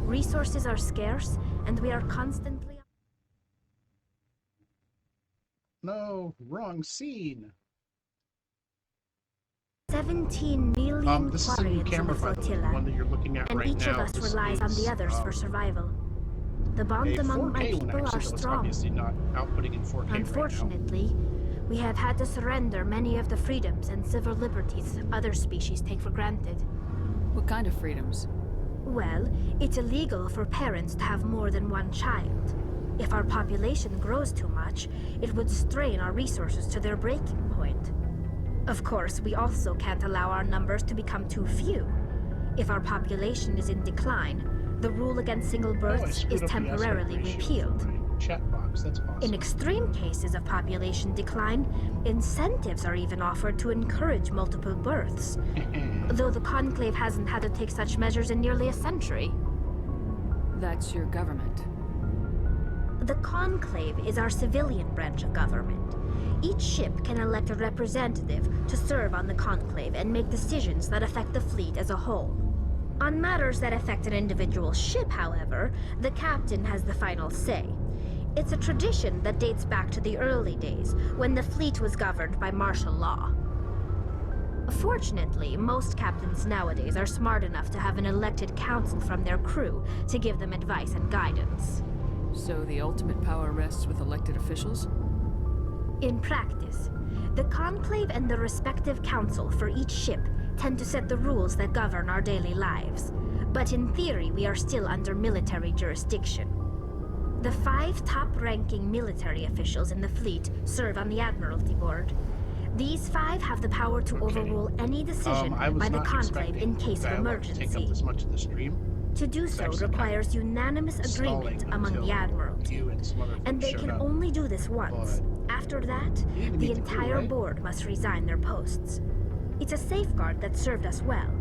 Resources are scarce, and we are constantly... No, wrong scene. 17 million this is a new Quarians in camera, the by the way, flotilla, the one that you're looking at and right each now. of us This relies on is, the others for survival. The bond a among my 4K one, people actually, are though it's strong. obviously not outputting in 4K Unfortunately, we have had to surrender many of the freedoms and civil liberties other species take for granted. What kind of freedoms? Well, it's illegal for parents to have more than one child. If our population grows too much, it would strain our resources to their breaking point. Of course, we also can't allow our numbers to become too few. If our population is in decline, the rule against single births is temporarily repealed. Chat box, that's awesome. In extreme cases of population decline, incentives are even offered to encourage multiple births. Though the Conclave hasn't had to take such measures in nearly a century. That's your government. The Conclave is our civilian branch of government. Each ship can elect a representative to serve on the Conclave and make decisions that affect the fleet as a whole. On matters that affect an individual ship, however, the captain has the final say. It's a tradition that dates back to the early days, when the fleet was governed by martial law. Fortunately, most captains nowadays are smart enough to have an elected council from their crew to give them advice and guidance. So the ultimate power rests with elected officials? In practice, the Conclave and the respective council for each ship tend to set the rules that govern our daily lives. but in theory we are still under military jurisdiction. The 5 top-ranking military officials in the fleet serve on the Admiralty Board. These 5 have the power to overrule any decision by the Conclave in case of emergency. Take up this much of the stream. To do so requires unanimous agreement among the Admiralty, and they can only do this once. After that, the entire board must resign their posts. It's a safeguard that served us well.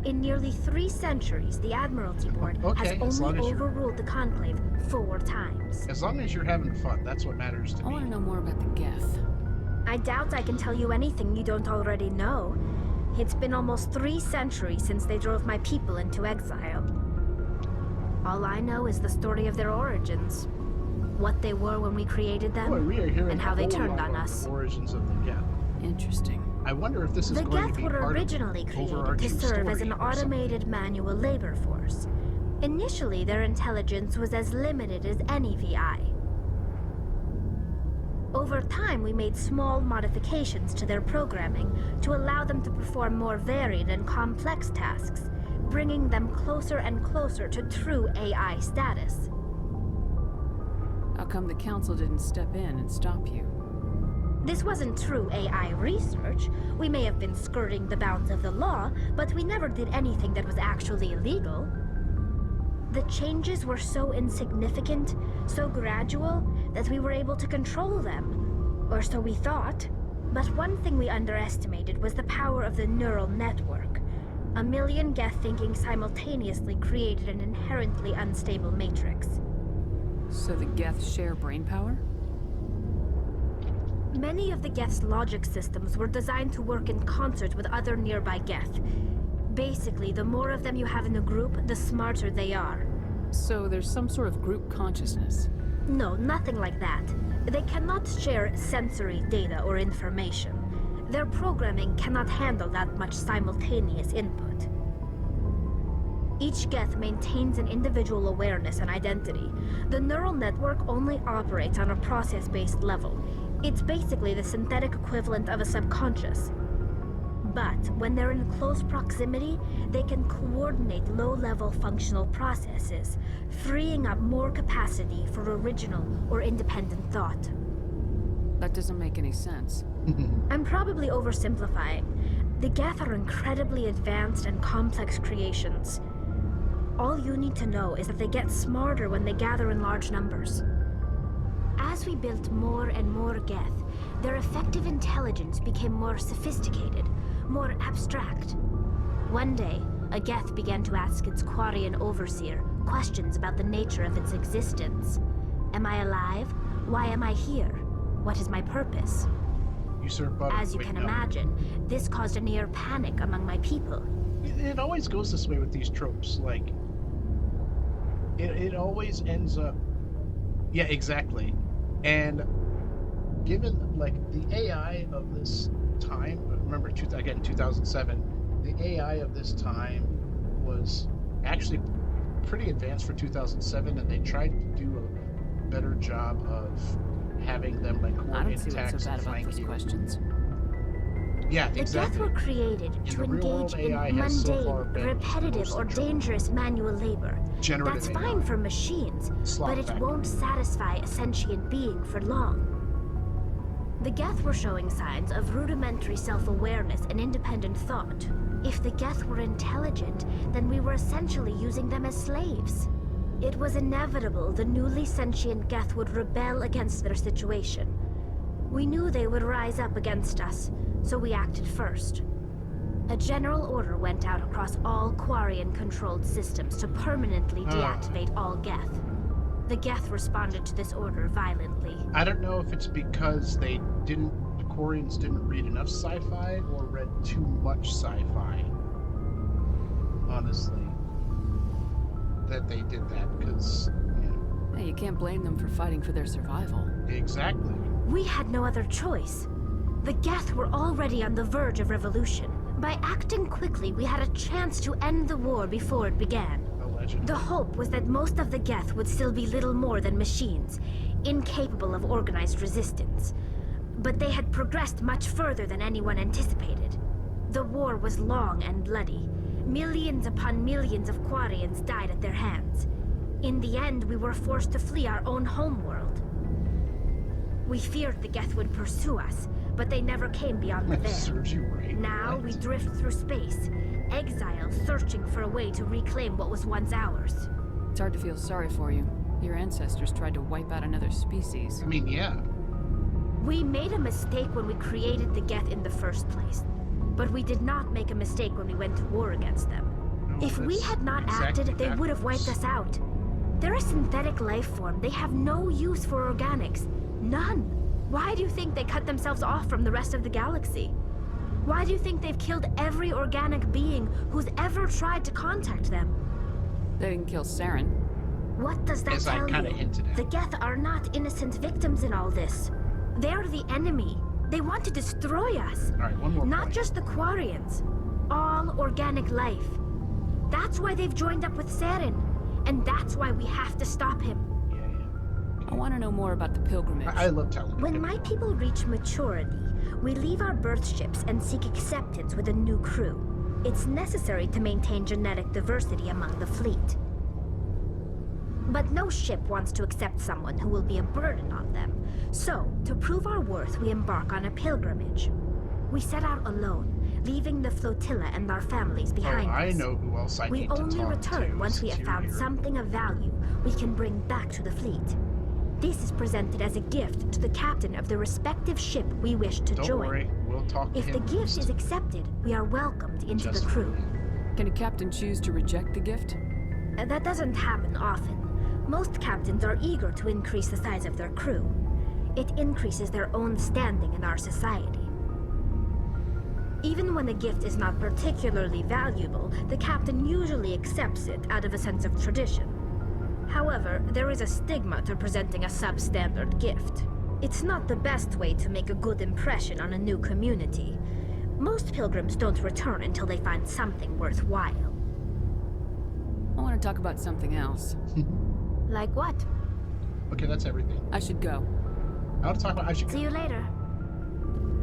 In nearly 3 centuries, the Admiralty Board has only overruled the Conclave 4 times. As long as you're having fun, that's what matters to me. I want to know more about the Geth. I doubt I can tell you anything you don't already know. It's been almost 3 centuries since they drove my people into exile. All I know is the story of their origins. What they were when we created them, and how they turned on us. The origins of the Geth. Interesting. I wonder if this is the going Geth to be were part originally of created to serve as an automated manual labor force. Initially, their intelligence was as limited as any VI. Over time, we made small modifications to their programming to allow them to perform more varied and complex tasks, bringing them closer and closer to true AI status. How come the Council didn't step in and stop you? This wasn't true AI research. We may have been skirting the bounds of the law, but we never did anything that was actually illegal. The changes were so insignificant, so gradual, that we were able to control them. Or so we thought. But one thing we underestimated was the power of the neural network. 1 million Geth thinking simultaneously created an inherently unstable matrix. So the Geth share brainpower? Many of the Geth's logic systems were designed to work in concert with other nearby Geth. Basically, the more of them you have in a group, the smarter they are. So there's some sort of group consciousness? No, nothing like that. They cannot share sensory data or information. Their programming cannot handle that much simultaneous input. Each Geth maintains an individual awareness and identity. The neural network only operates on a process-based level. It's basically the synthetic equivalent of a subconscious. But when they're in close proximity, they can coordinate low-level functional processes, freeing up more capacity for original or independent thought. That doesn't make any sense. I'm probably oversimplifying. The Geth are incredibly advanced and complex creations. All you need to know is that they get smarter when they gather in large numbers. As we built more and more Geth, their effective intelligence became more sophisticated, more abstract. One day, a Geth began to ask its Quarian overseer questions about the nature of its existence. Am I alive? Why am I here? What is my purpose? As you can imagine, this caused a near panic among my people. It always goes this way with these tropes. Like, it always ends up... Yeah, exactly. And given, like, the AI of this time, remember, again, 2007, the AI of this time was actually pretty advanced for 2007, and they tried to do a better job of having them, like, coordinate attacks and flank you. Questions. Yeah, the exactly. Geth were created to engage in mundane, repetitive, or dangerous manual labor. That's fine for machines, but it won't satisfy a sentient being for long. The Geth were showing signs of rudimentary self-awareness and independent thought. If the Geth were intelligent, then we were essentially using them as slaves. It was inevitable the newly sentient Geth would rebel against their situation. We knew they would rise up against us, so we acted first. A general order went out across all Quarian-controlled systems to permanently deactivate all Geth. The Geth responded to this order violently. I don't know if it's because the Quarians didn't read enough sci-fi or read too much sci-fi, honestly, that they did that, because, you know. Hey, you can't blame them for fighting for their survival. Exactly. We had no other choice. The Geth were already on the verge of revolution. By acting quickly, we had a chance to end the war before it began. Allegedly. The hope was that most of the Geth would still be little more than machines, incapable of organized resistance. But they had progressed much further than anyone anticipated. The war was long and bloody, Millions upon millions of Quarians died at their hands. In the end, we were forced to flee our own homeworld. We feared the Geth would pursue us, but they never came beyond the veil. Now we drift through space, exiles searching for a way to reclaim what was once ours. It's hard to feel sorry for you. Your ancestors tried to wipe out another species. I mean, yeah. We made a mistake when we created the Geth in the first place. But we did not make a mistake when we went to war against them. No, if we had not acted, they would have wiped us out. They're a synthetic life form. They have no use for organics. None. Why do you think they cut themselves off from the rest of the galaxy? Why do you think they've killed every organic being who's ever tried to contact them? They didn't kill Saren. What does that tell you? The Geth are not innocent victims in all this. They're the enemy. They want to destroy us. All right, one more Not point. just the Quarians. All organic life. That's why they've joined up with Saren. And that's why we have to stop him. I want to know more about the pilgrimage. I love telling When my people reach maturity, we leave our birth ships and seek acceptance with a new crew. It's necessary to maintain genetic diversity among the fleet. But no ship wants to accept someone who will be a burden on them. So, to prove our worth, we embark on a pilgrimage. We set out alone, leaving the flotilla and our families behind us. I know who else I need to talk to. We only return once we have found something of value we can bring back to the fleet. This is presented as a gift to the captain of the respective ship we wish to join. Don't worry, we'll talk to If the him gift first. is accepted, we are welcomed into the crew. Can a captain choose to reject the gift? That doesn't happen often. Most captains are eager to increase the size of their crew. It increases their own standing in our society. Even when a gift is not particularly valuable, the captain usually accepts it out of a sense of tradition. However, there is a stigma to presenting a substandard gift. It's not the best way to make a good impression on a new community. Most pilgrims don't return until they find something worthwhile. I want to talk about something else. Like what? Okay, that's everything. I should go. I want to talk about. I should See you later.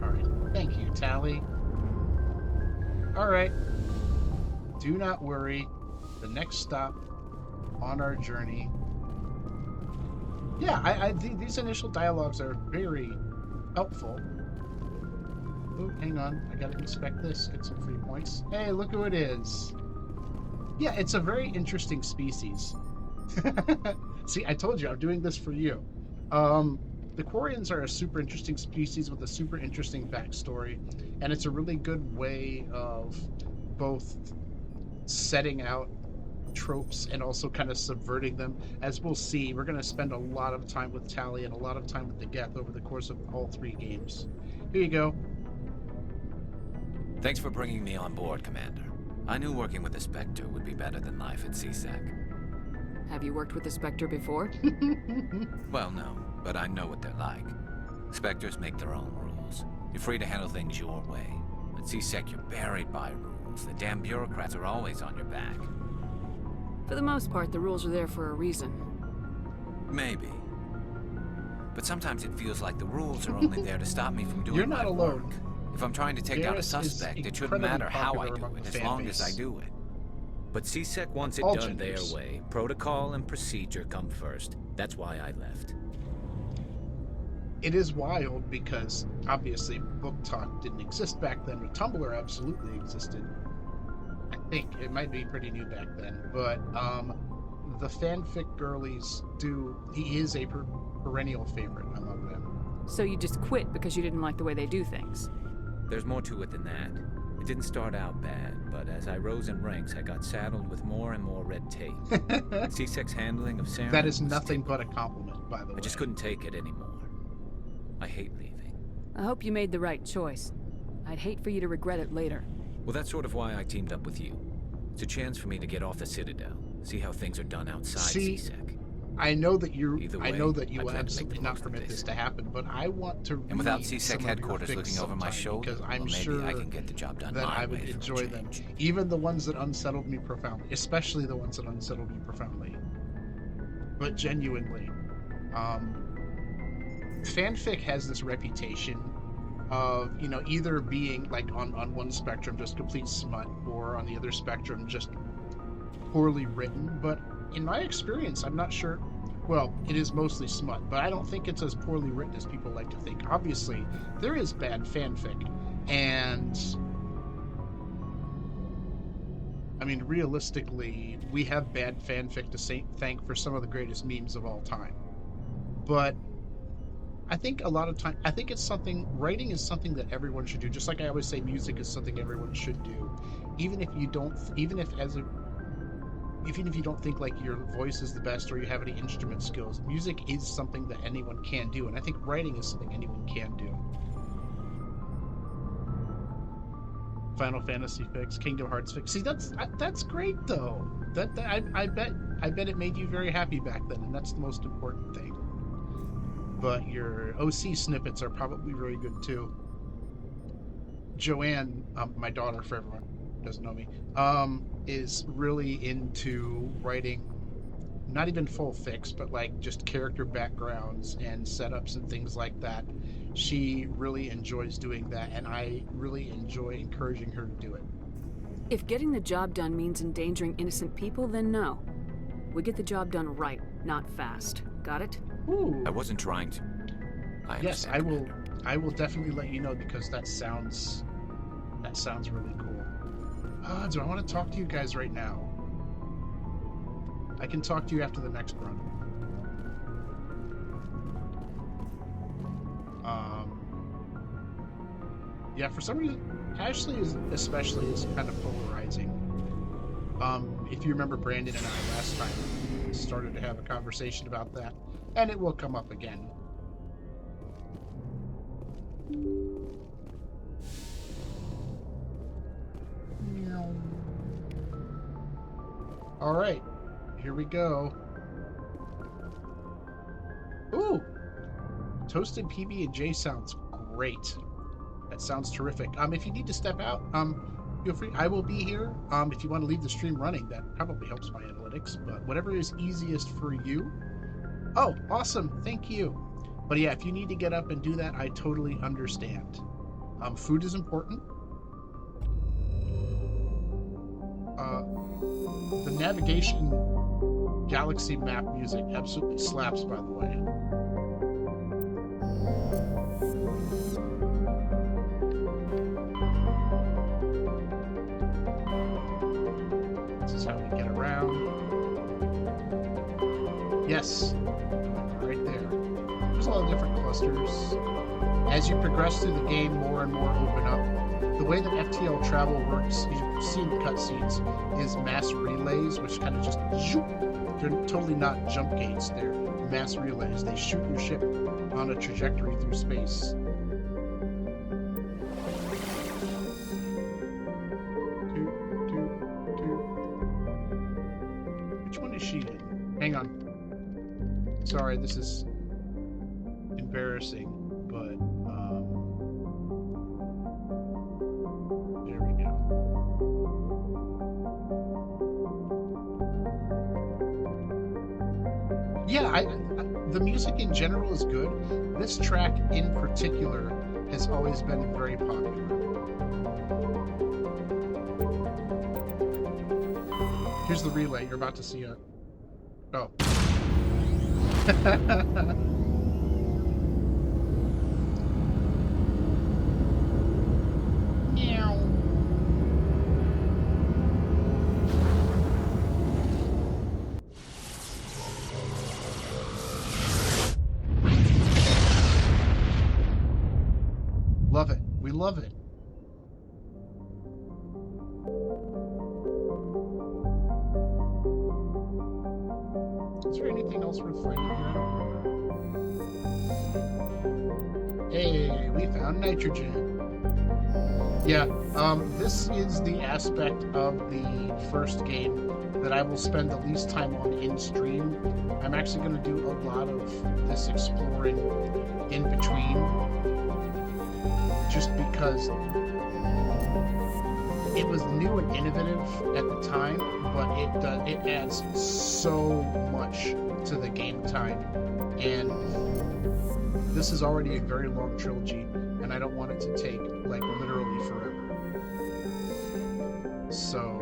All right. Thank you, Tally. All right. Do not worry. The next stop on our journey. Yeah, I think these initial dialogues are very helpful. Oh, hang on. I gotta inspect this. Get some free points. Hey, look who it is. Yeah, it's a very interesting species. See, I told you, I'm doing this for you. The Quarians are a super interesting species with a super interesting backstory, and it's a really good way of both setting out tropes and also kind of subverting them. As we'll see, we're going to spend a lot of time with Tally and a lot of time with the Geth over the course of all 3 games. Here you go. Thanks for bringing me on board, Commander. I knew working with the Spectre would be better than life at CSEC. Have you worked with the Spectre before? Well, no, but I know what they're like. Spectres make their own rules. You're free to handle things your way. At CSEC, you're buried by rules. The damn bureaucrats are always on your back. For the most part, the rules are there for a reason. Maybe. But sometimes it feels like the rules are only there to stop me from doing You're not my alone. work. If I'm trying to take down a Garrus is suspect, it shouldn't incredibly matter how I popular do among it, the as fan long as base. I do it. But CSEC wants it All done genders. their way. Protocol and procedure come first. That's why I left. It is wild because obviously Book Talk didn't exist back then, but Tumblr absolutely existed. I think it might be pretty new back then, but the fanfic girlies he is a perennial favorite among them. So you just quit because you didn't like the way they do things? There's more to it than that. It didn't start out bad, but as I rose in ranks, I got saddled with more and more red tape. CSEC's handling of Saren That is was nothing but a compliment, by the way. I just couldn't take it anymore. I hate leaving. I hope you made the right choice. I'd hate for you to regret it later. Well, that's sort of why I teamed up with you. It's a chance for me to get off the Citadel, see how things are done outside CSEC. I know that you I will plan to make absolutely the not most of permit this. this to happen, but I want to And without read CSEC some of your headquarters fics looking over my sometime, shoulder, because I'm well, maybe sure I can get the job done that my I would way for a enjoy them, change. even the ones that unsettled me profoundly, especially the ones that unsettled me profoundly. But genuinely, fanfic has this reputation of, you know, either being like on one spectrum just complete smut, or on the other spectrum just poorly written. But in my experience, I'm not sure. Well, it is mostly smut, but I don't think it's as poorly written as people like to think. Obviously, there is bad fanfic, and I mean, realistically, we have bad fanfic to thank for some of the greatest memes of all time. But I think a lot of time, I think it's something, writing is something that everyone should do. Just like I always say, music is something everyone should do. Even if you don't think like your voice is the best or you have any instrument skills, music is something that anyone can do. And I think writing is something anyone can do. Final Fantasy fix, Kingdom Hearts fix. See, that's great though. I bet it made you very happy back then, and that's the most important thing. But your OC snippets are probably really good too. Joanne, my daughter, for everyone who doesn't know me, is really into writing, not even full fix, but like just character backgrounds and setups and things like that. She really enjoys doing that, and I really enjoy encouraging her to do it. If getting the job done means endangering innocent people, then no. We get the job done right, not fast. Got it? Ooh. I wasn't trying to. Yes, I will. I will definitely let you know, because that sounds really cool. Do I want to talk to you guys right now? I can talk to you after the next run. Yeah, for some reason, Ashley especially is kind of polarizing. If you remember, Brandon and I last time started to have a conversation about that, and it will come up again. All right, here we go. Ooh, toasted PB&J sounds great. That sounds terrific. If you need to step out, feel free. I will be here. If you want to leave the stream running, that probably helps my analytics, but whatever is easiest for you. Oh, awesome. Thank you. But yeah, if you need to get up and do that, I totally understand. Food is important. The navigation galaxy map music absolutely slaps, by the way. This is how we get around. Yes, right there. There's a lot of different clusters. As you progress through the game, more and more open up. The way that FTL travel works, you've seen the cutscenes, is mass relays, which kind of just shoot. They're totally not jump gates, they're mass relays. They shoot your ship on a trajectory through space. Which one is she in? Hang on. Sorry, this is embarrassing, but there we go. Yeah, the music in general is good. This track in particular has always been very popular. Here's the relay. You're about to see it. Oh. Love it. We love it. Is there anything else worth finding here? Hey, we found nitrogen. Yeah, this is the aspect of the first game that I will spend the least time on in stream. I'm actually going to do a lot of this exploring in between, just because it was new and innovative at the time, but it adds so much to the game time, and this is already a very long trilogy, and I don't want it to take, like, literally forever. So,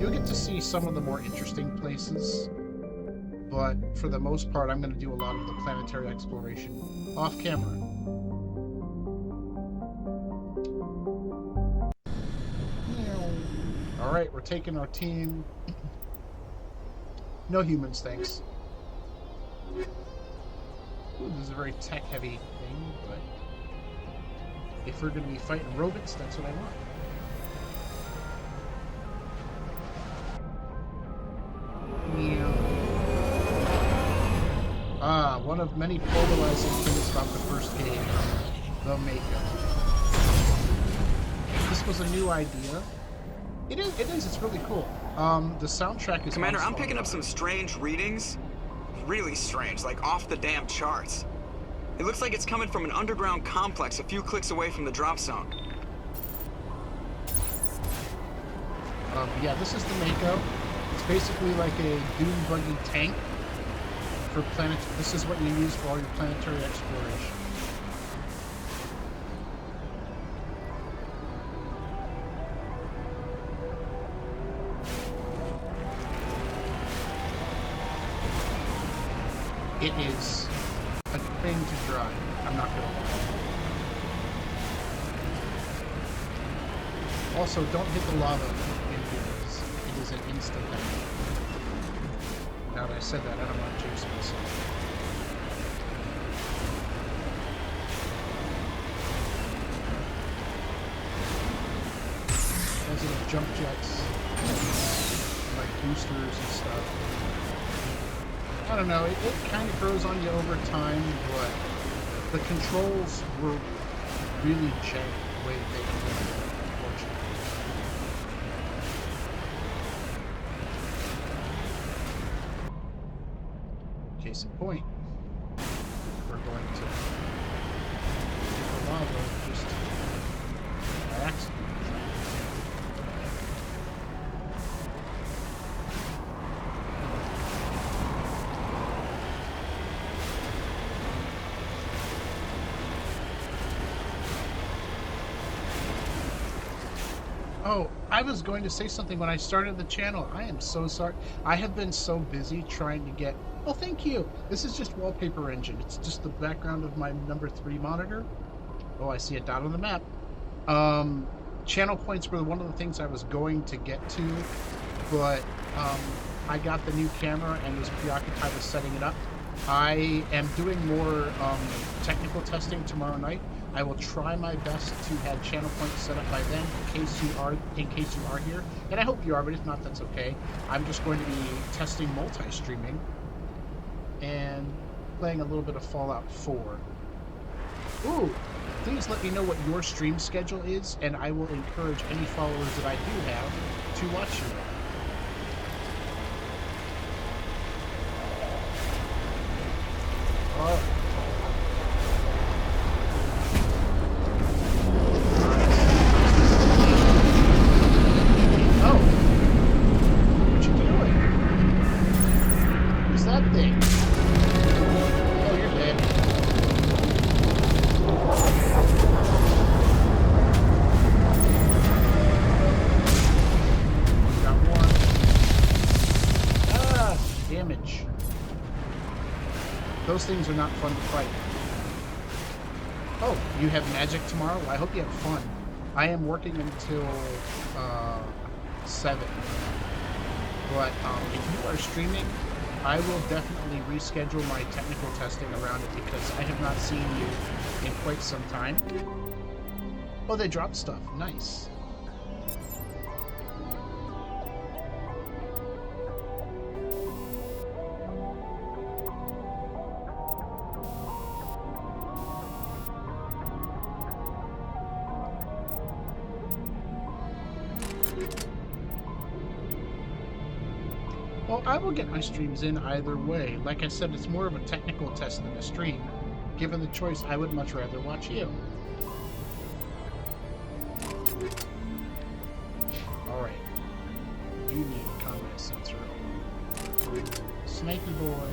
you'll get to see some of the more interesting places, but for the most part, I'm going to do a lot of the planetary exploration off camera. Alright, we're taking our team. No humans, thanks. Ooh, this is a very tech-heavy thing, but if we're going to be fighting robots, that's what I want. Ah, one of many polarizing things about the first game, the makeup. This was a new idea. It is, it's really cool. The soundtrack is Commander, I'm picking up some strange readings. Really strange, like off the damn charts. It looks like it's coming from an underground complex a few clicks away from the drop zone. Yeah, this is the Mako. It's basically like a dune buggy tank for planet. This is what you use for all your planetary exploration. It is a thing to drive. I'm not gonna lie. Also, don't hit the lava in here. It is an instant thing. Now that I said that, I don't want to jinx myself. Has little jump jets, like boosters and stuff. I don't know, it kind of grows on you over time, but the controls were really jank the way they were, unfortunately. Case in point, we're going to hit the lava just by accident. Oh, I was going to say something when I started the channel. I am so sorry. I have been so busy trying to get... Oh, thank you. This is just Wallpaper Engine. It's just the background of my number 3 monitor. Oh, I see a dot on the map. Channel points were one of the things I was going to get to, but I got the new camera and was preoccupied with setting it up. I am doing more technical testing tomorrow night. I will try my best to have channel points set up by then, in case you are here, and I hope you are. But if not, that's okay. I'm just going to be testing multi-streaming and playing a little bit of Fallout 4. Ooh, please let me know what your stream schedule is, and I will encourage any followers that I do have to watch you. Oh. Those things are not fun to fight. Oh, you have magic tomorrow? Well, I hope you have fun. I am working until 7. But if you are streaming, I will definitely reschedule my technical testing around it because I have not seen you in quite some time. Oh, they dropped stuff. Nice. Well, I will get my streams in either way. Like I said, it's more of a technical test than a stream. Given the choice, I would much rather watch you. Alright. You need a combat sensor. Snaky boy.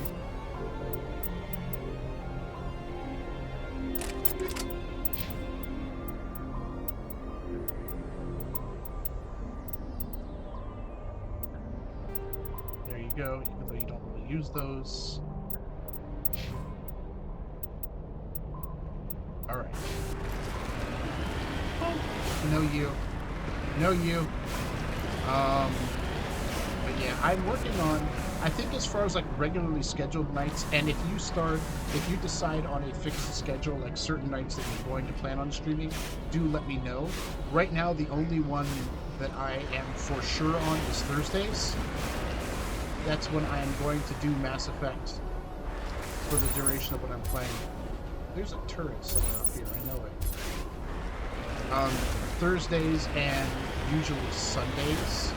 you go, even though you don't really use those. Alright. No you. No you. But yeah, I'm working on, I think as far as like regularly scheduled nights, and if you decide on a fixed schedule, like certain nights that you're going to plan on streaming, do let me know. Right now, the only one that I am for sure on is Thursdays. That's when I am going to do Mass Effect for the duration of what I'm playing. There's a turret somewhere up here, I know it. Thursdays and usually Sundays.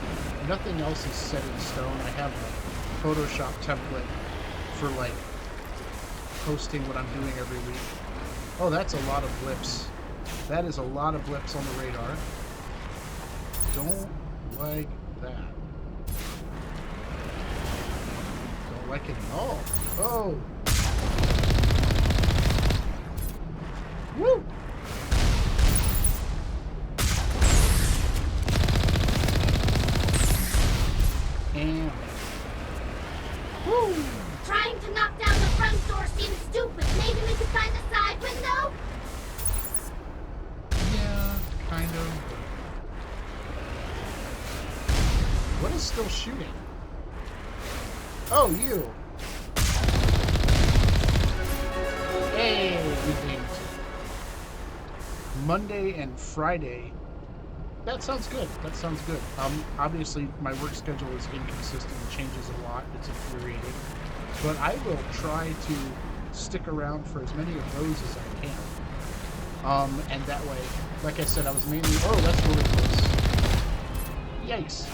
Nothing else is set in stone. I have a Photoshop template for like posting what I'm doing every week. Oh, that's a lot of blips. That is a lot of blips on the radar. Don't like that. Don't like it at all. Oh! Woo! And woo! Trying to knock down the front door seems stupid. Maybe we could find the side window? Yeah, kind of. What is still shooting? Oh, you! Hey, we dinged. Monday and Friday. That sounds good. That sounds good. Obviously, my work schedule is inconsistent and changes a lot. It's infuriating. But I will try to stick around for as many of those as I can. And that way, like I said, I was mainly... Oh, that's really close. Yikes.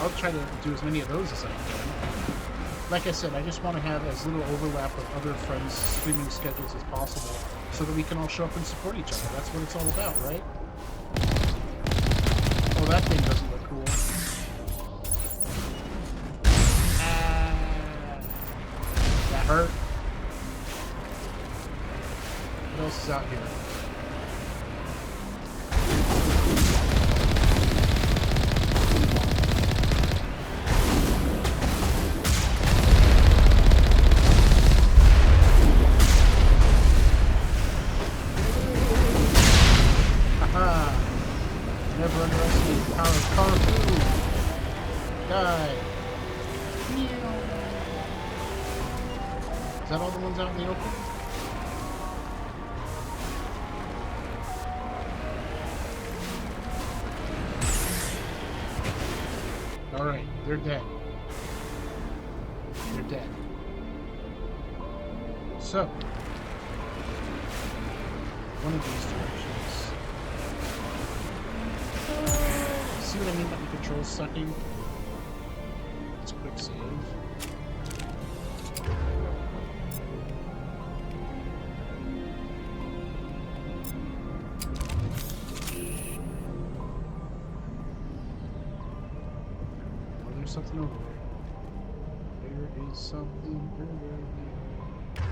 I'll try to do as many of those as I can. Like I said, I just want to have as little overlap with other friends' streaming schedules as possible, so that we can all show up and support each other. That's what it's all about, right? Oh, that thing doesn't look cool. That hurt. What else is out here? Out in the open? Alright, they're dead. They're dead. So, one of these directions. See what I mean about the controls sucking? Let's quick save. Something over there. There is something over there.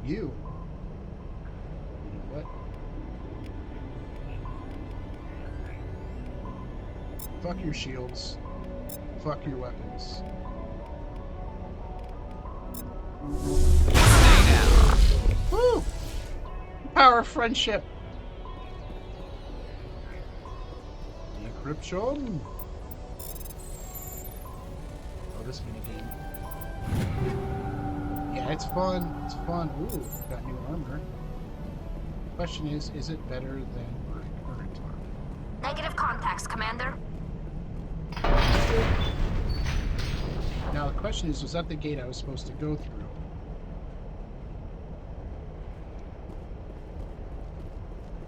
You. You know what? Fuck your shields. Fuck your weapons. Woo! Power of friendship. Decryption. This minigame. Yeah, it's fun. It's fun. Ooh, got new armor. Question is it better than my current armor? Negative contacts, Commander. Now the question is, was that the gate I was supposed to go through?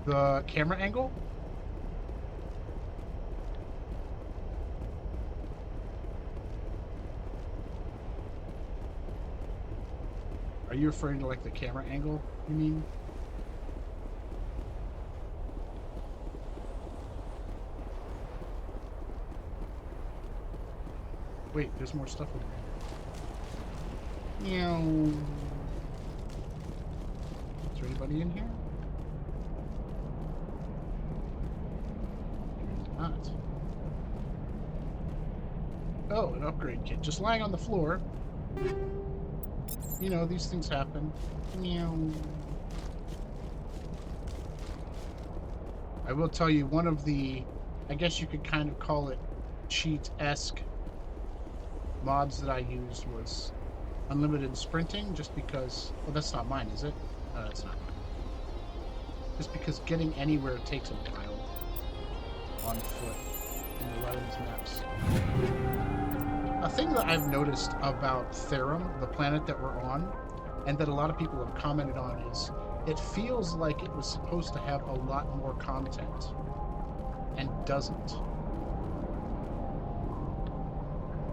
The camera angle? Are you referring to like the camera angle, you mean? Wait, there's more stuff over here. Meow. Is there anybody in here? There's not. Oh, an upgrade kit. Just lying on the floor. You know, these things happen. Meow. I will tell you, one of the, I guess you could kind of call it cheat-esque mods that I used was unlimited sprinting, just because, well, that's not mine, is it? No, that's not mine. Just because getting anywhere takes a while on foot in a lot of these maps. A thing that I've noticed about Therum, the planet that we're on, and that a lot of people have commented on, is it feels like it was supposed to have a lot more content and doesn't.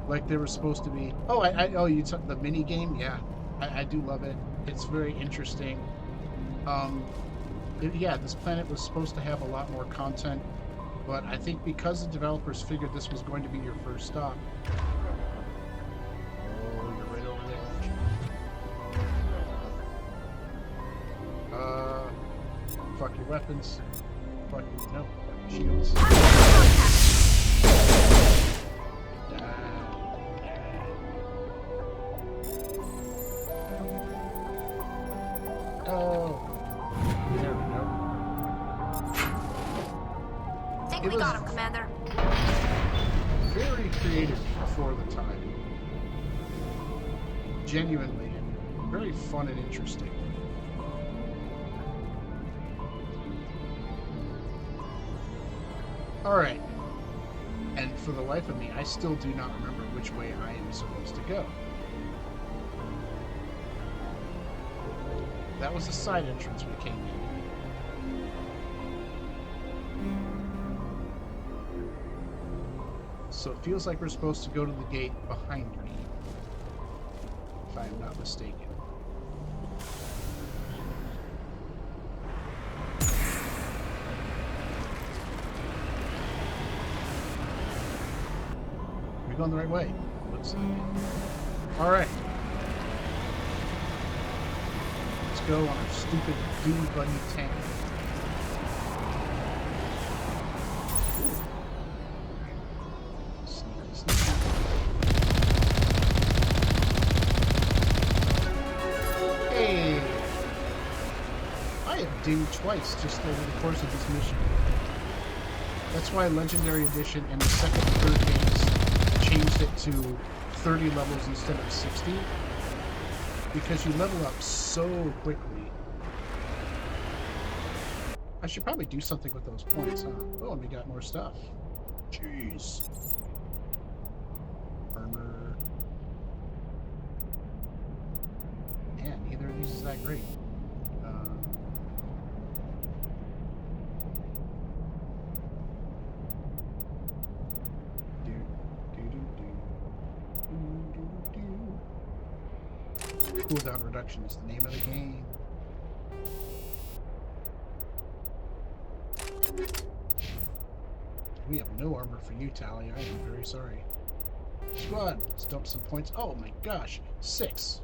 Like there was supposed to be, oh, you took the mini game? Yeah, I do love it. It's very interesting. Yeah, this planet was supposed to have a lot more content, but I think because the developers figured this was going to be your first stop. Oh, you're right over there. Fuck your weapons. Fuck your, no, fuck your shields. Oh. There we go. Think we got him, Commander. Very creative for the time. Genuinely, very fun and interesting. Alright. And for the life of me, I still do not remember which way I am supposed to go. That was the side entrance we came in. So it feels like we're supposed to go to the gate behind me, if I am not mistaken. We're going the right way. Looks like it. Alright. Let's go on our stupid Doom Bunny tank. Hey! I have dinged twice just over the course of this mission. That's why Legendary Edition and the second and third games changed it to 30 levels instead of 60. Because you level up so quickly. I should probably do something with those points, huh? Oh, and we got more stuff. Jeez. Armor. Man, neither of these is that great. Cooldown reduction is the name of the game. We have no armor for you, Tally. I am very sorry. Squad, let's dump some points. Oh my gosh, 6.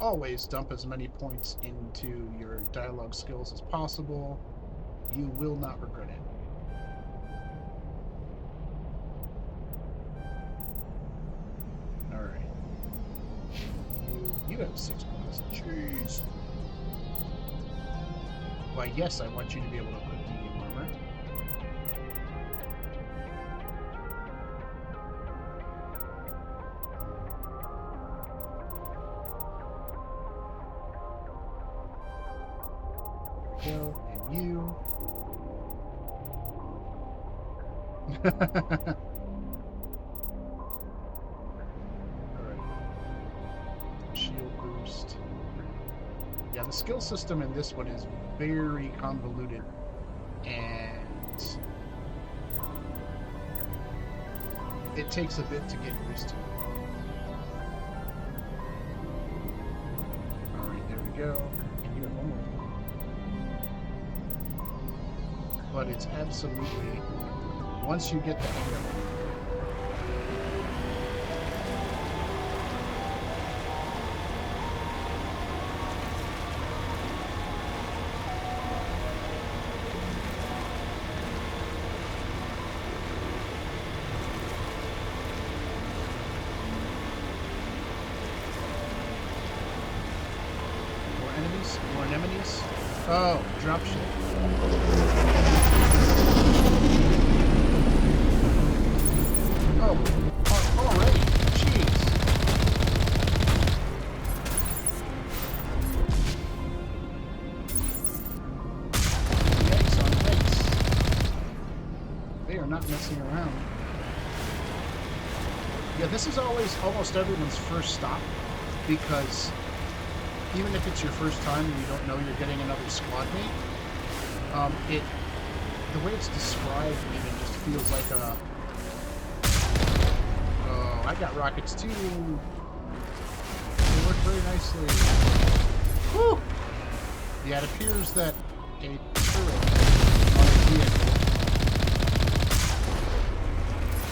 Always dump as many points into your dialogue skills as possible. You will not regret it. Alright. You have 6 points. Jeez. Why, yes, I want you to be able to equip medium armor. There we go. And you. Alright. Shield boost. Yeah, the skill system in this one is very convoluted, and it takes a bit to get used to. Alright, there we go. And you have one more. But it's absolutely, once you get the hang of it, Oh, drop ship. Oh, already? Jeez. Yikes on yikes. They are not messing around. Yeah, this is always almost everyone's first stop, because even if it's your first time and you don't know you're getting another squad mate, the way it's described even just feels like a... Oh, I got rockets too. They work very nicely. Whew! Yeah, it appears that a turret on a vehicle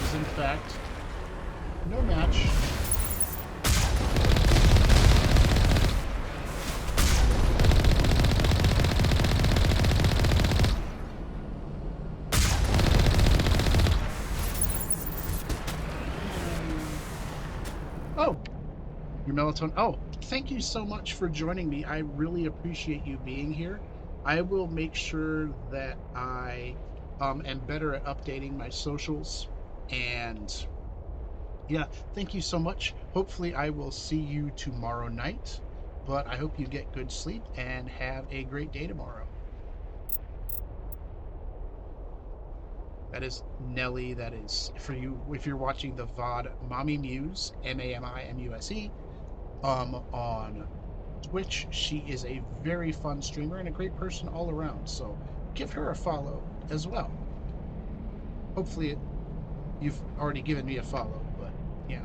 is in fact no match. Oh, your melatonin. Oh, thank you so much for joining me. I really appreciate you being here. I will make sure that I am better at updating my socials. And yeah, thank you so much. Hopefully I will see you tomorrow night. But I hope you get good sleep and have a great day tomorrow. That is Nelly. That is, for you, if you're watching the VOD, Mommy Muse, M-A-M-I-M-U-S-E, on Twitch. She is a very fun streamer and a great person all around, so give her a follow as well. Hopefully you've already given me a follow, but yeah.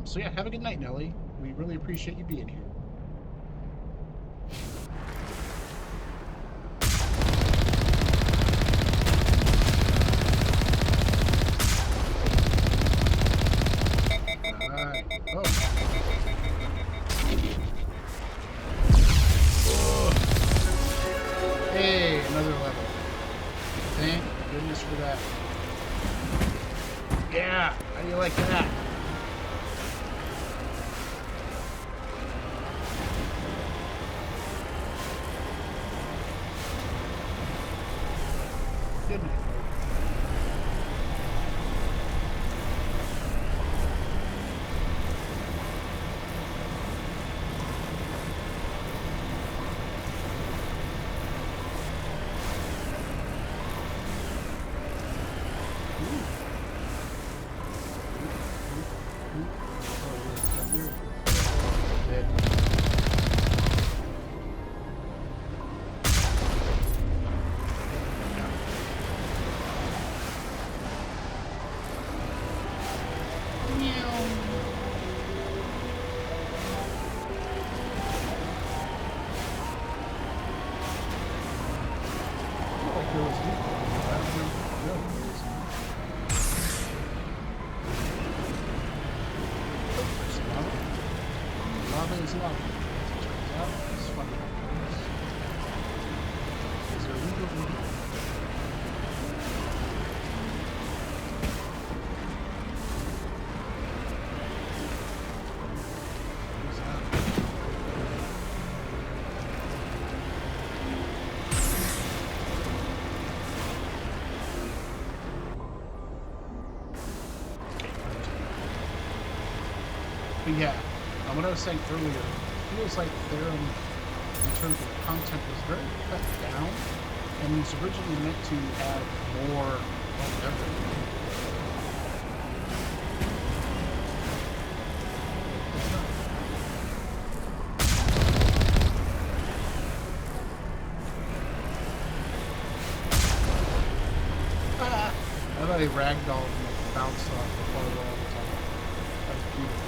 So yeah, have a good night, Nelly. We really appreciate you being here. Hey, another level. Thank goodness for that. Yeah, how do you like that? Good night. But yeah, what I was saying earlier, it feels like Therum, in terms of content, was very cut down, and was originally meant to have more of everything. I thought he ragdolled and bounced off the floor all the time. That was beautiful.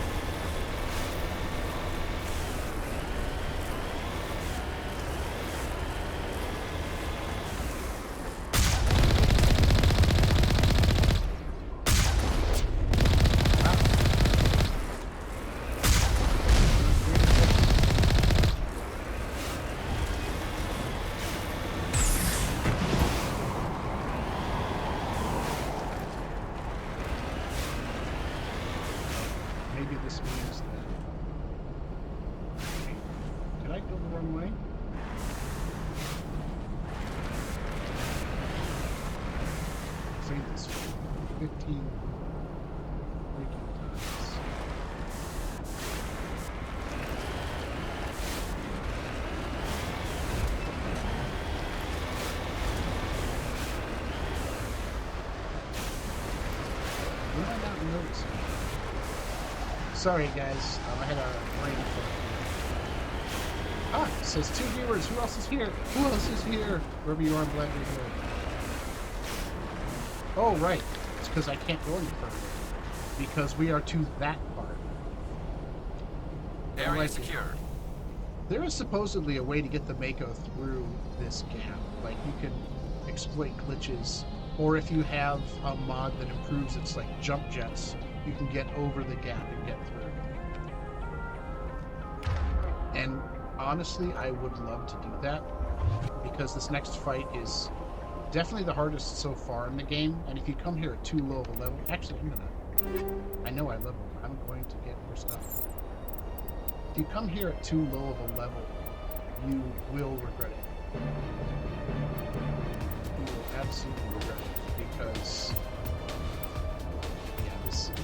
Maybe this means that... Did I go the wrong way? complete this 15 freaking times. What am I not noticing? Sorry guys, I had a brain fart. Ah, it says 2 viewers. Who else is here? Who else is here? Wherever you are, I'm glad you're here. Oh, right. It's because I can't go any further. Because we are to that part. Area secure. There is supposedly a way to get the Mako through this gap. Like, you can exploit glitches. Or if you have a mod that improves its, like, jump jets, you can get over the gap and get through. And honestly, I would love to do that, because this next fight is definitely the hardest so far in the game, and if you come here at too low of a level, actually, I know I level, I'm going to get more stuff. If you come here at too low of a level, you will regret it. You will absolutely regret it, because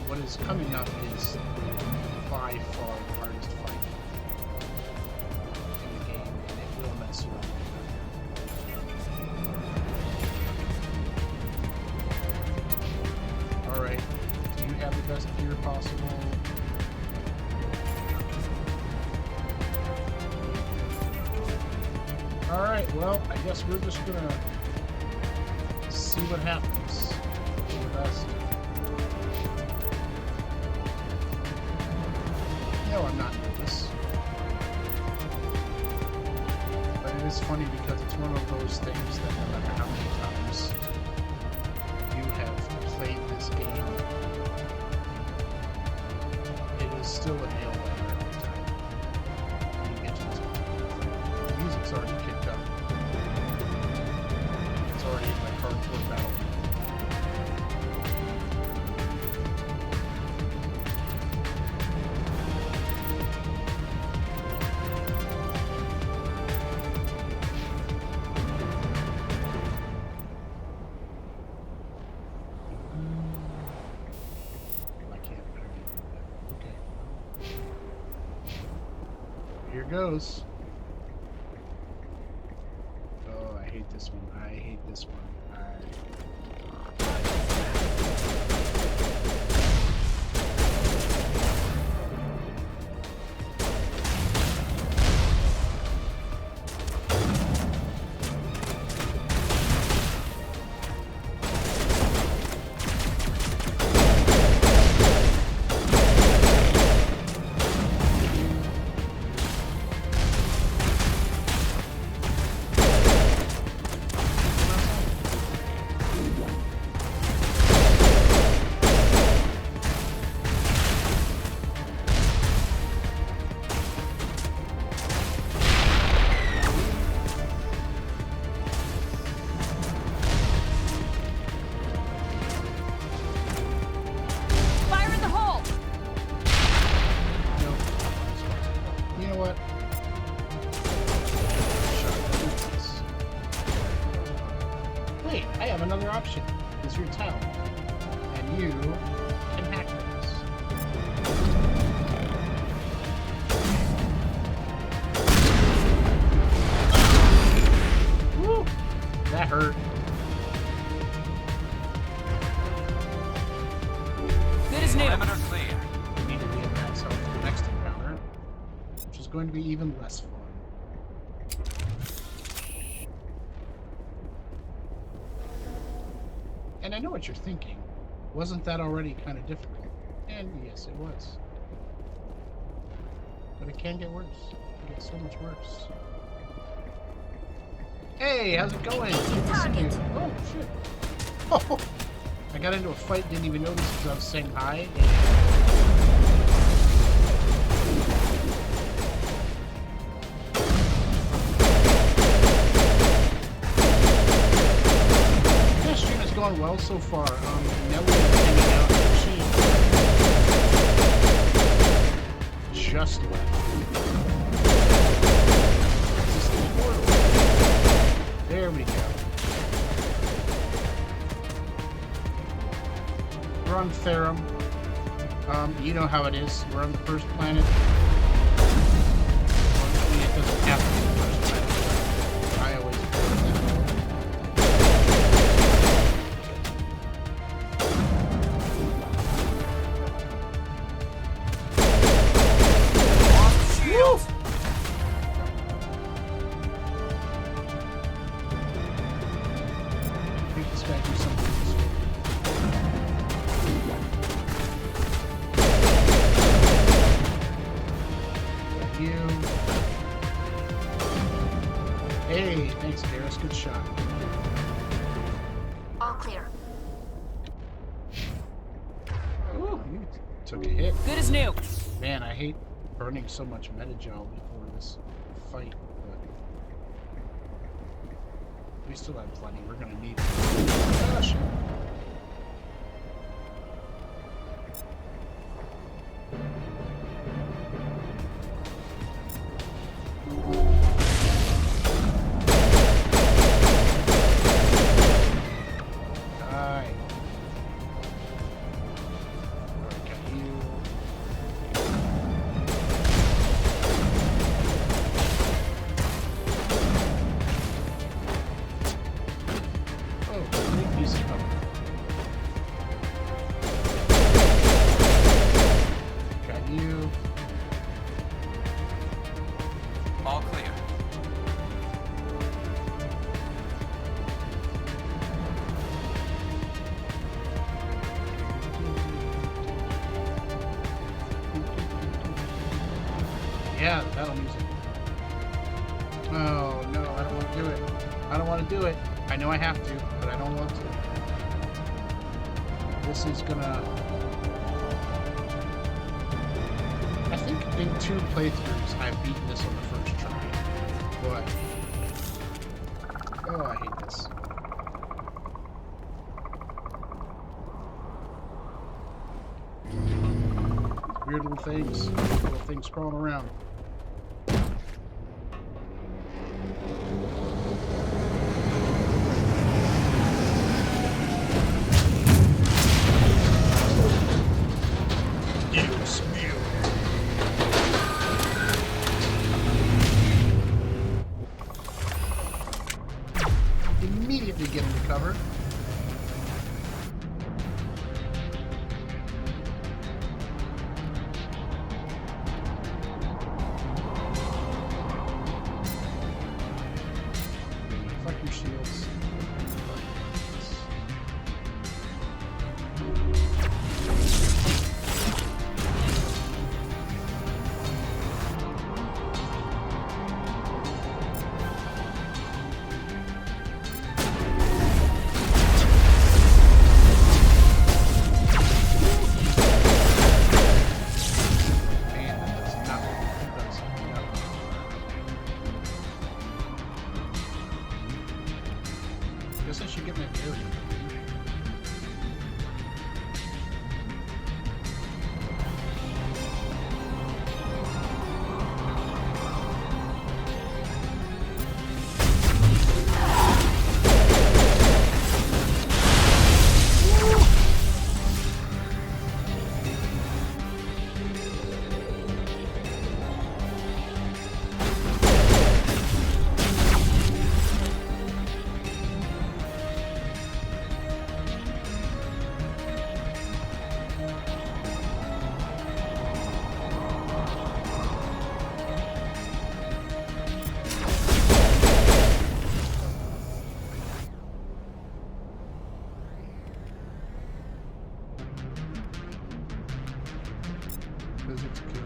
what is coming up is by far the hardest fight in the game, and it will mess you up. Alright, do you have the best gear possible? Alright, well, I guess we're just gonna see what happens. Do the best. No, I'm not nervous. But it is funny because it's one of those things that no matter how many times you have played this game, it is still a nail biter every time you get to this point. The music's already kicked up. It's already like hardcore battle. Goes. Oh, I hate this one. I hate this one. Option is your town, and you can hack things. Woo! That hurt. Good as new. Perimeter clear. We need to re-advance for the next encounter, which is going to be even less fun. And I know what you're thinking. Wasn't that already kind of difficult? And yes, it was. But it can get worse. It can get so much worse. Hey, how's it going? Target. Oh, shit. Oh, I got into a fight, didn't even notice because I was saying hi. Going well so far. Nelly is hanging out in the machine. Just left. There we go. we're on Therum. You know how it is. We're on the first planet. Unfortunately, it doesn't have to be the first planet. I always put it that way. Hey, thanks, Garrus. Good shot. All clear. Ooh, you took a hit. Good as new. Man, I hate burning so much metagel before this fight, but we still have plenty. We're gonna need it. Gosh. Yeah, that'll use it. Oh, no, I don't want to do it. I don't want to do it. I know I have to, but I don't want to. This is gonna... I think in 2 playthroughs I've beaten this on the first try. But... oh, I hate this. Weird little things crawling around. Immediately get into cover. Fuck your shields. Guess I should get my area. Physics kill.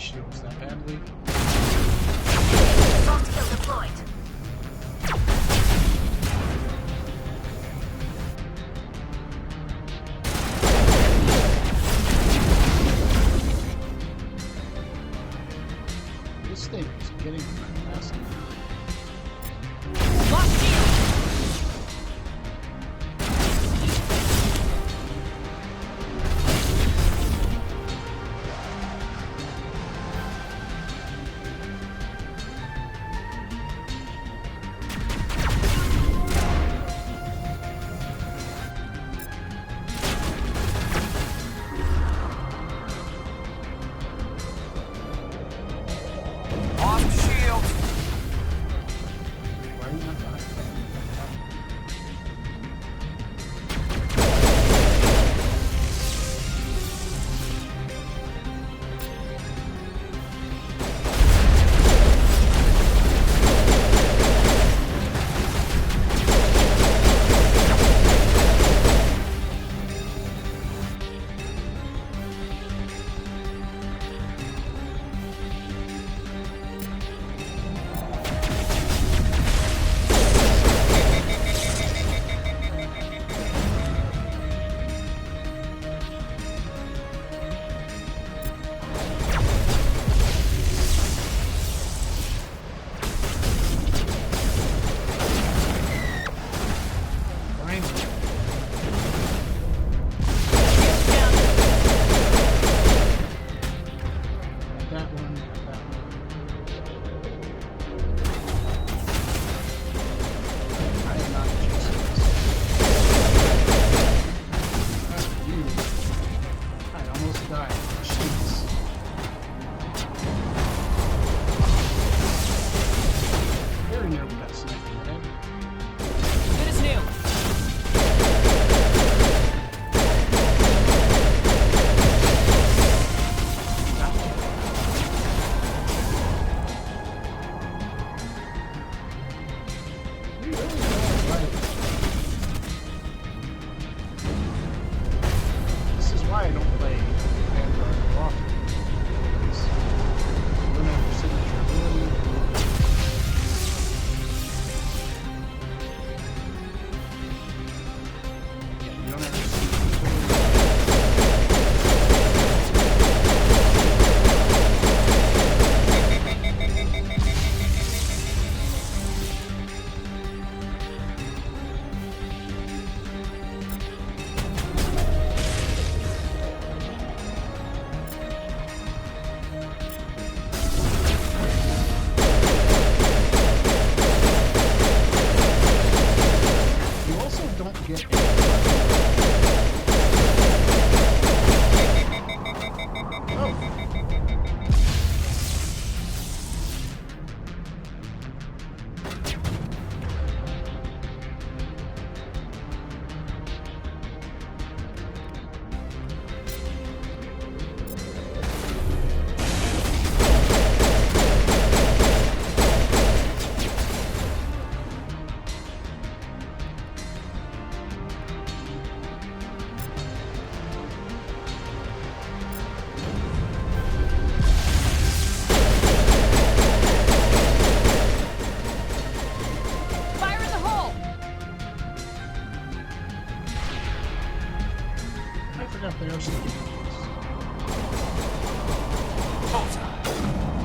shields that badly. Soft kill deployed. This thing is getting fantastic. Lost shield!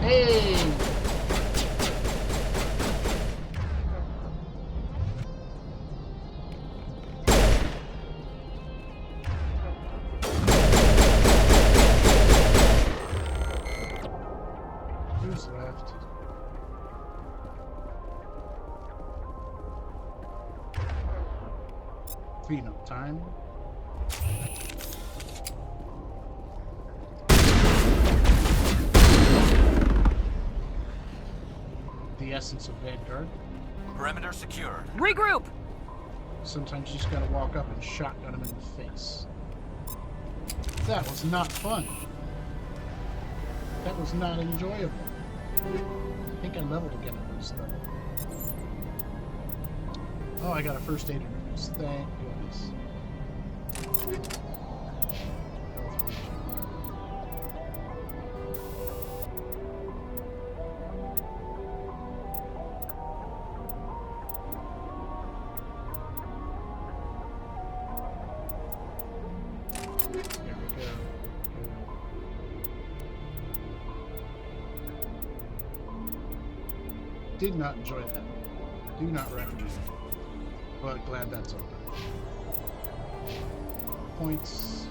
Hey! Who's left? Clean up time. The essence of Vanguard. Perimeter secured. Regroup! Sometimes you just gotta walk up and shotgun him in the face. That was not fun. That was not enjoyable. I think I leveled again at this level. Oh, I got a first aid introduced. Thank goodness. Did not enjoy that. Do not recommend it. But glad that's over. Points.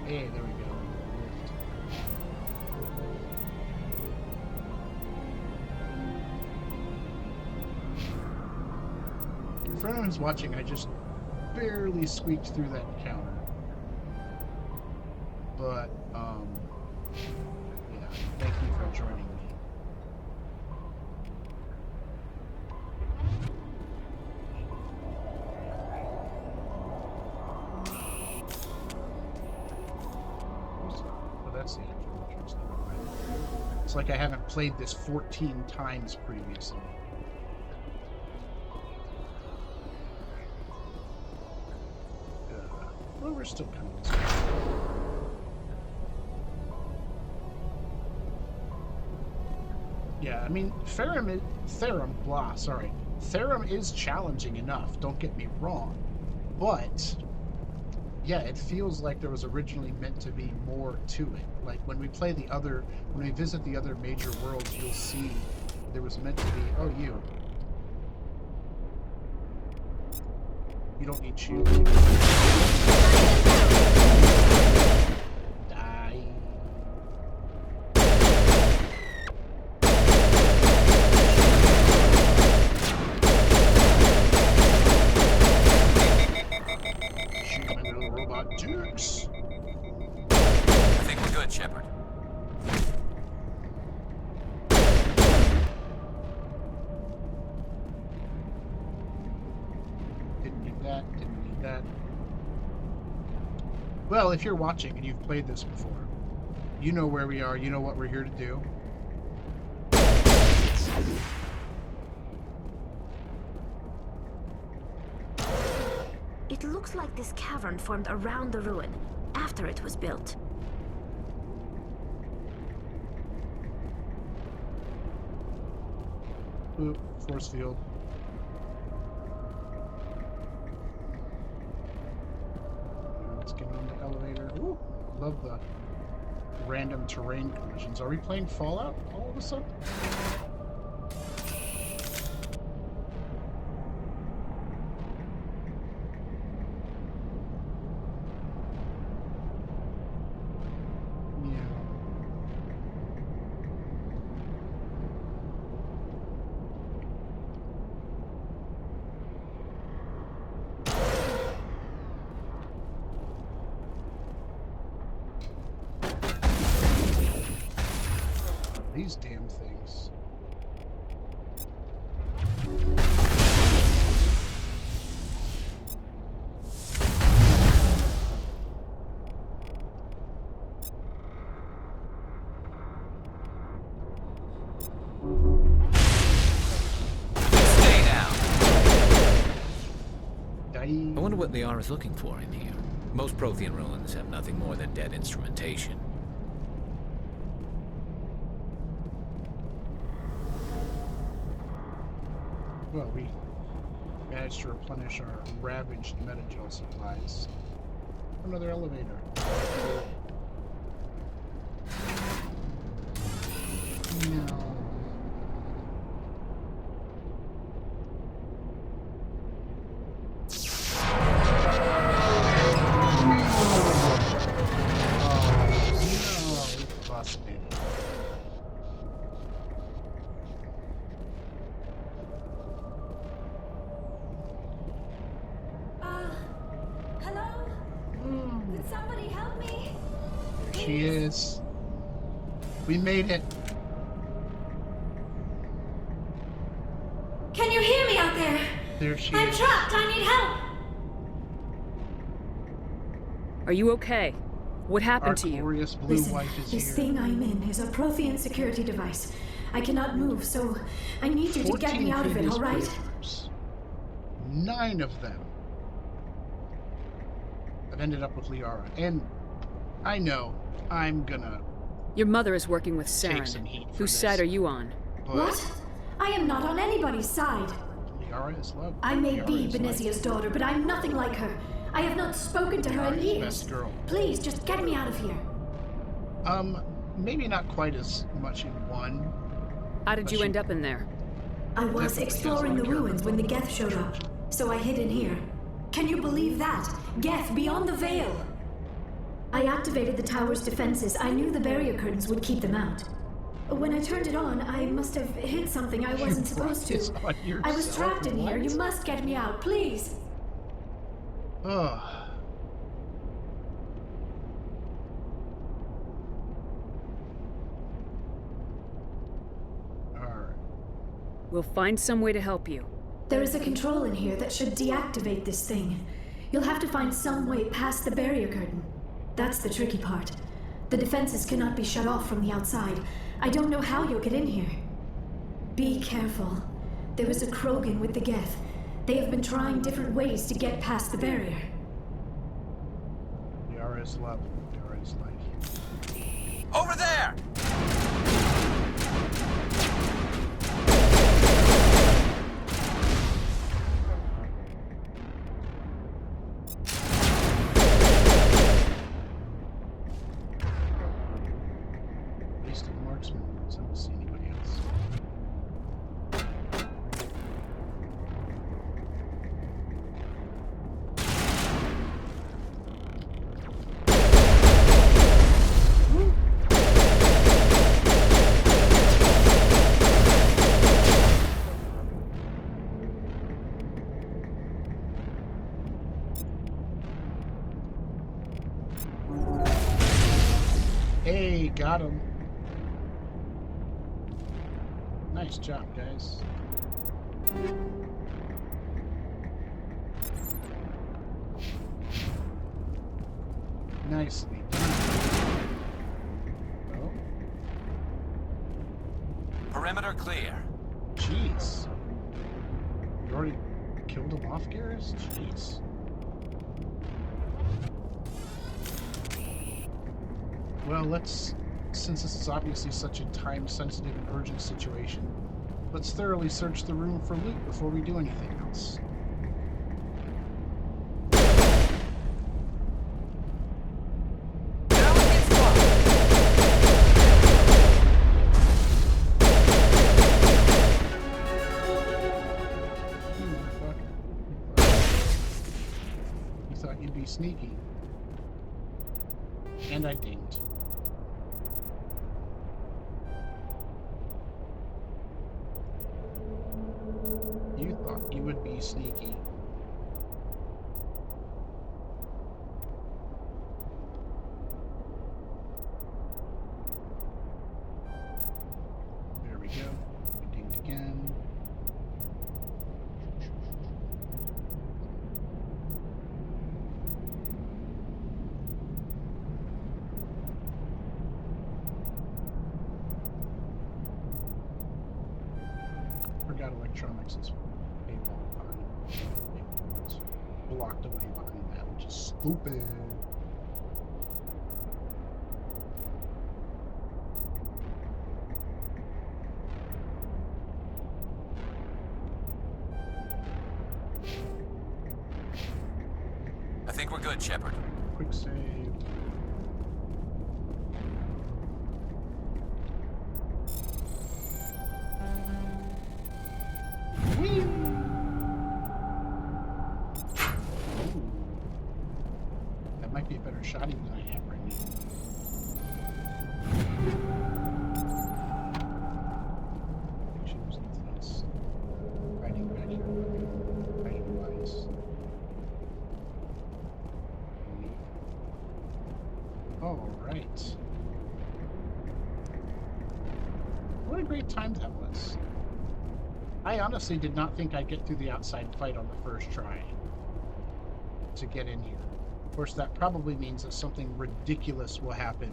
Hey, there we go. For anyone who's watching, I just barely squeaked through that counter. But, yeah, thank you for joining me. Oh, that's the actual entrance. It's like I haven't played this 14 times previously. Well, we're still coming this way. Yeah, I mean, Therum is challenging enough, don't get me wrong. But, yeah, it feels like there was originally meant to be more to it. Like, when we visit the other major worlds, you'll see there was meant to be, oh, you don't need shield. Die. Shoot my little robot dukes. I think we're good, Shepard. Didn't need that. Well, if you're watching and you've played this before, you know where we are, you know what we're here to do. It looks like this cavern formed around the ruin, after it was built. Oop, force field. Let's get on the elevator. Ooh, love the random terrain collisions. Are we playing Fallout all of a sudden? These damn things. Stay down. I wonder what the R is looking for in here. Most Prothean ruins have nothing more than dead instrumentation. Well, we managed to replenish our ravaged metagel supplies. Another elevator. No. She is. We made it. Can you hear me out there? There she I'm is. trapped. I need help. Are you okay? What happened to you? Glorious blue Listen, wife is this here. thing I'm in is a Prothean security device. I cannot move, so I need you to get me out of it, all right? Players. 9 of them. I've ended up with Liara, and I know I'm gonna. Your mother is working with Take some Saren. heat for Whose this, side are you on? but What? I am not on anybody's side. Liara is love. I may Liara be is Benezia's daughter, but I'm nothing like her. I have not spoken to her in Liara's years. best girl. Please, just get me out of here. maybe not quite as much in one. How did you end up in there? I was exploring the ruins when the Geth showed up, so I hid in here. Can you believe that? Geth, beyond the veil! I activated the tower's defenses. I knew the barrier curtains would keep them out. When I turned it on, I must have hit something I wasn't supposed to. I was trapped in here. You must get me out, please. Ugh. We'll find some way to help you. There is a control in here that should deactivate this thing. You'll have to find some way past the barrier curtain. That's the tricky part. The defenses cannot be shut off from the outside. I don't know how you'll get in here. Be careful. There is a Krogan with the Geth. They have been trying different ways to get past the barrier. The R is love. The R is life. Over there! Hey, got him. Nice job, guys. Nicely done. Oh. Perimeter clear. Jeez. You already killed him off, Garrus? Jeez. Well, since this is obviously such a time-sensitive and urgent situation, let's thoroughly search the room for loot before we do anything else. You thought you'd be sneaky. And I didn't. You thought you would be sneaky. There we go. We dinged again. Forgot electronics is a long time. It's blocked away behind that, which is stupid. I think we're good, Shepard. Quick save. Whee! That might be a better shotty than I have right now. I think she was nothing else. Hiding back here. Hiding wise. Alright. What a great time that was. I honestly did not think I'd get through the outside fight on the first try to get in here. Of course, that probably means that something ridiculous will happen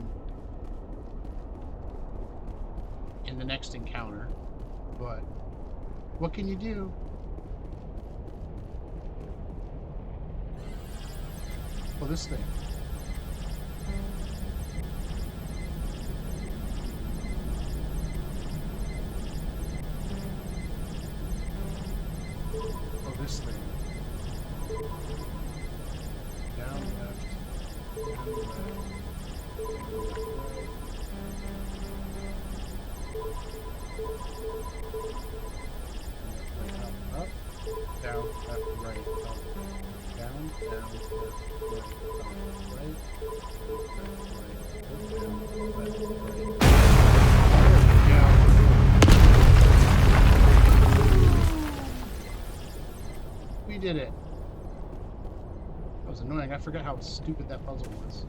in the next encounter, but what can you do? Well, this thing. This thing. Down left. Down left. Up, down, left, right, up, down, down, left, right, up, right, left, right, down, left, right. We did it. That was annoying. I forgot how stupid that puzzle was.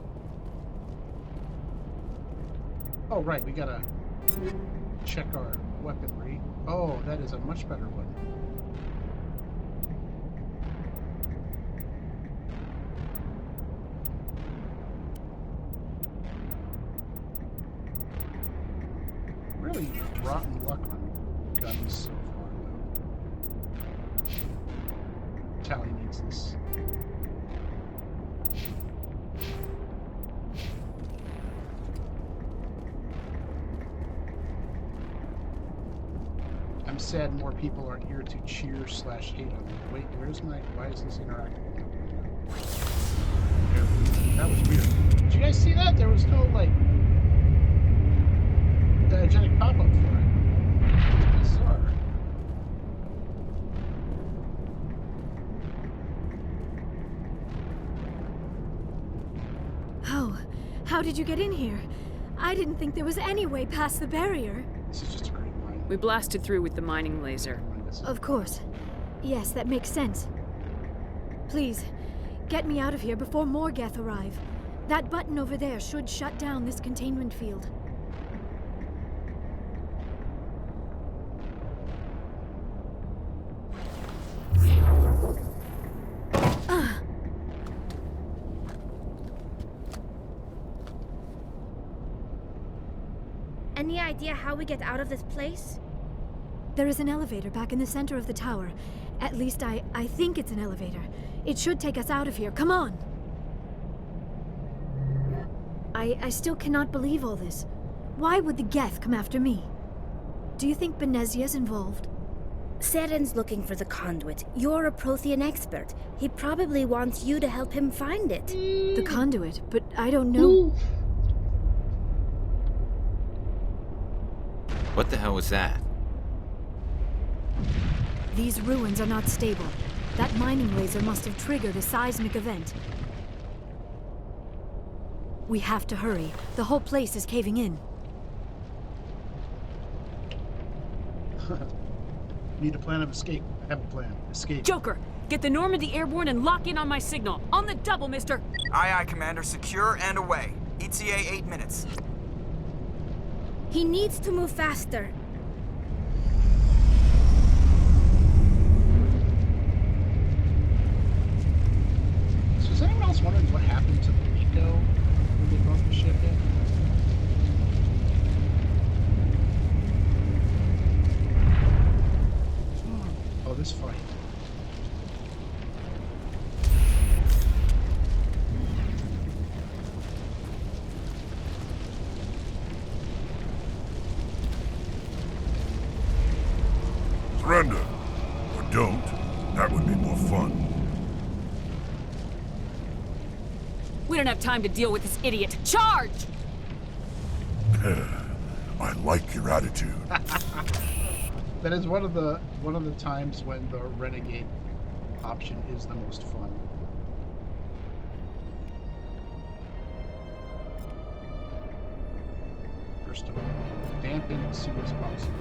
Oh, right. We gotta check our weaponry. Oh, that is a much better one. Really rotten luck on guns so far, though. Tally needs this. I'm sad more people aren't here to cheer / hate on me. Wait, where's my... Why is this interactive? That was weird. Did you guys see that? There was no, like, diegetic pop-up for it. It's bizarre. Oh, how did you get in here? I didn't think there was any way past the barrier. This is just a great line. We blasted through with the mining laser. Of course. Yes, that makes sense. Please, get me out of here before more Geth arrive. That button over there should shut down this containment field. Any idea how we get out of this place? There is an elevator back in the center of the tower. At least I think it's an elevator. It should take us out of here. Come on! I still cannot believe all this. Why would the Geth come after me? Do you think Benezia's involved? Seren's looking for the conduit. You're a Prothean expert. He probably wants you to help him find it. The conduit? But I don't know... What the hell was that? These ruins are not stable. That mining laser must have triggered a seismic event. We have to hurry. The whole place is caving in. Need a plan of escape. I have a plan. Escape. Joker, get the Normandy airborne and lock in on my signal. On the double, mister! Aye, aye, Commander. Secure and away. ETA 8 minutes. He needs to move faster. So is anyone else wondering what happened to the Nico when they brought the ship in? Oh, this fight. Surrender. Or don't. That would be more fun. We don't have time to deal with this idiot. Charge! I like your attitude. That is one of the times when the renegade option is the most fun. First of all, dampen as soon as possible.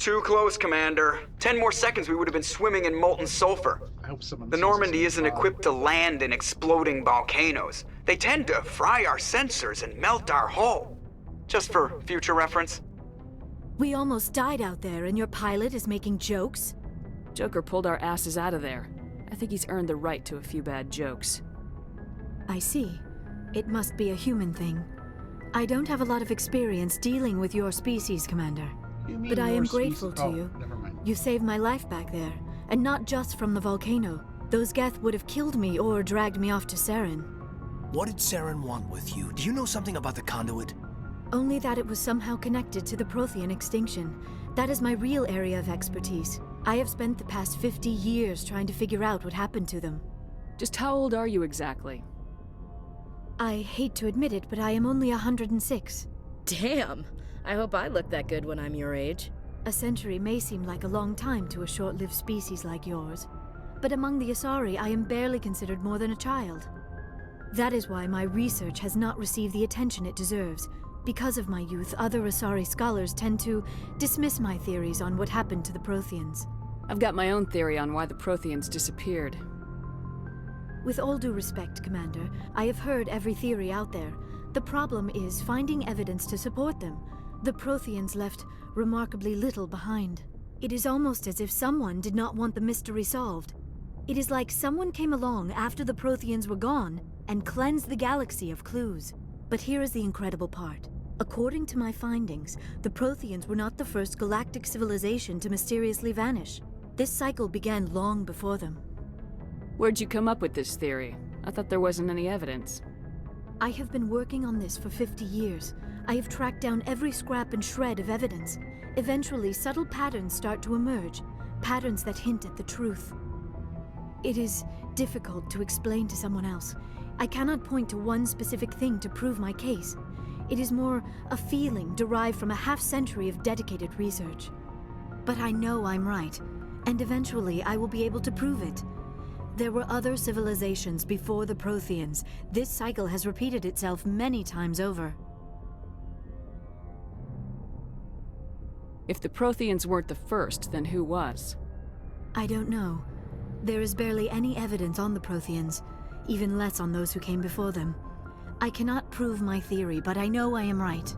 Too close, Commander. 10 more seconds we would have been swimming in molten sulfur. I hope someone The sees Normandy this isn't in the equipped to land in exploding volcanoes. They tend to fry our sensors and melt our hull. Just for future reference. We almost died out there, and your pilot is making jokes? Joker pulled our asses out of there. I think he's earned the right to a few bad jokes. I see. It must be a human thing. I don't have a lot of experience dealing with your species, Commander. But I am grateful to you. Never mind. You saved my life back there, and not just from the volcano. Those Geth would have killed me or dragged me off to Saren. What did Saren want with you? Do you know something about the conduit? Only that it was somehow connected to the Prothean extinction. That is my real area of expertise. I have spent the past 50 years trying to figure out what happened to them. Just how old are you exactly? I hate to admit it, but I am only 106. Damn! I hope I look that good when I'm your age. A century may seem like a long time to a short-lived species like yours, but among the Asari, I am barely considered more than a child. That is why my research has not received the attention it deserves. Because of my youth, other Asari scholars tend to dismiss my theories on what happened to the Protheans. I've got my own theory on why the Protheans disappeared. With all due respect, Commander, I have heard every theory out there. The problem is finding evidence to support them. The Protheans left remarkably little behind. It is almost as if someone did not want the mystery solved. It is like someone came along after the Protheans were gone and cleansed the galaxy of clues. But here is the incredible part. According to my findings, the Protheans were not the first galactic civilization to mysteriously vanish. This cycle began long before them. Where'd you come up with this theory? I thought there wasn't any evidence. I have been working on this for 50 years. I have tracked down every scrap and shred of evidence. Eventually, subtle patterns start to emerge, patterns that hint at the truth. It is difficult to explain to someone else. I cannot point to one specific thing to prove my case. It is more a feeling derived from a half-century of dedicated research. But I know I'm right, and eventually I will be able to prove it. There were other civilizations before the Protheans. This cycle has repeated itself many times over. If the Protheans weren't the first, then who was? I don't know. There is barely any evidence on the Protheans, even less on those who came before them. I cannot prove my theory, but I know I am right.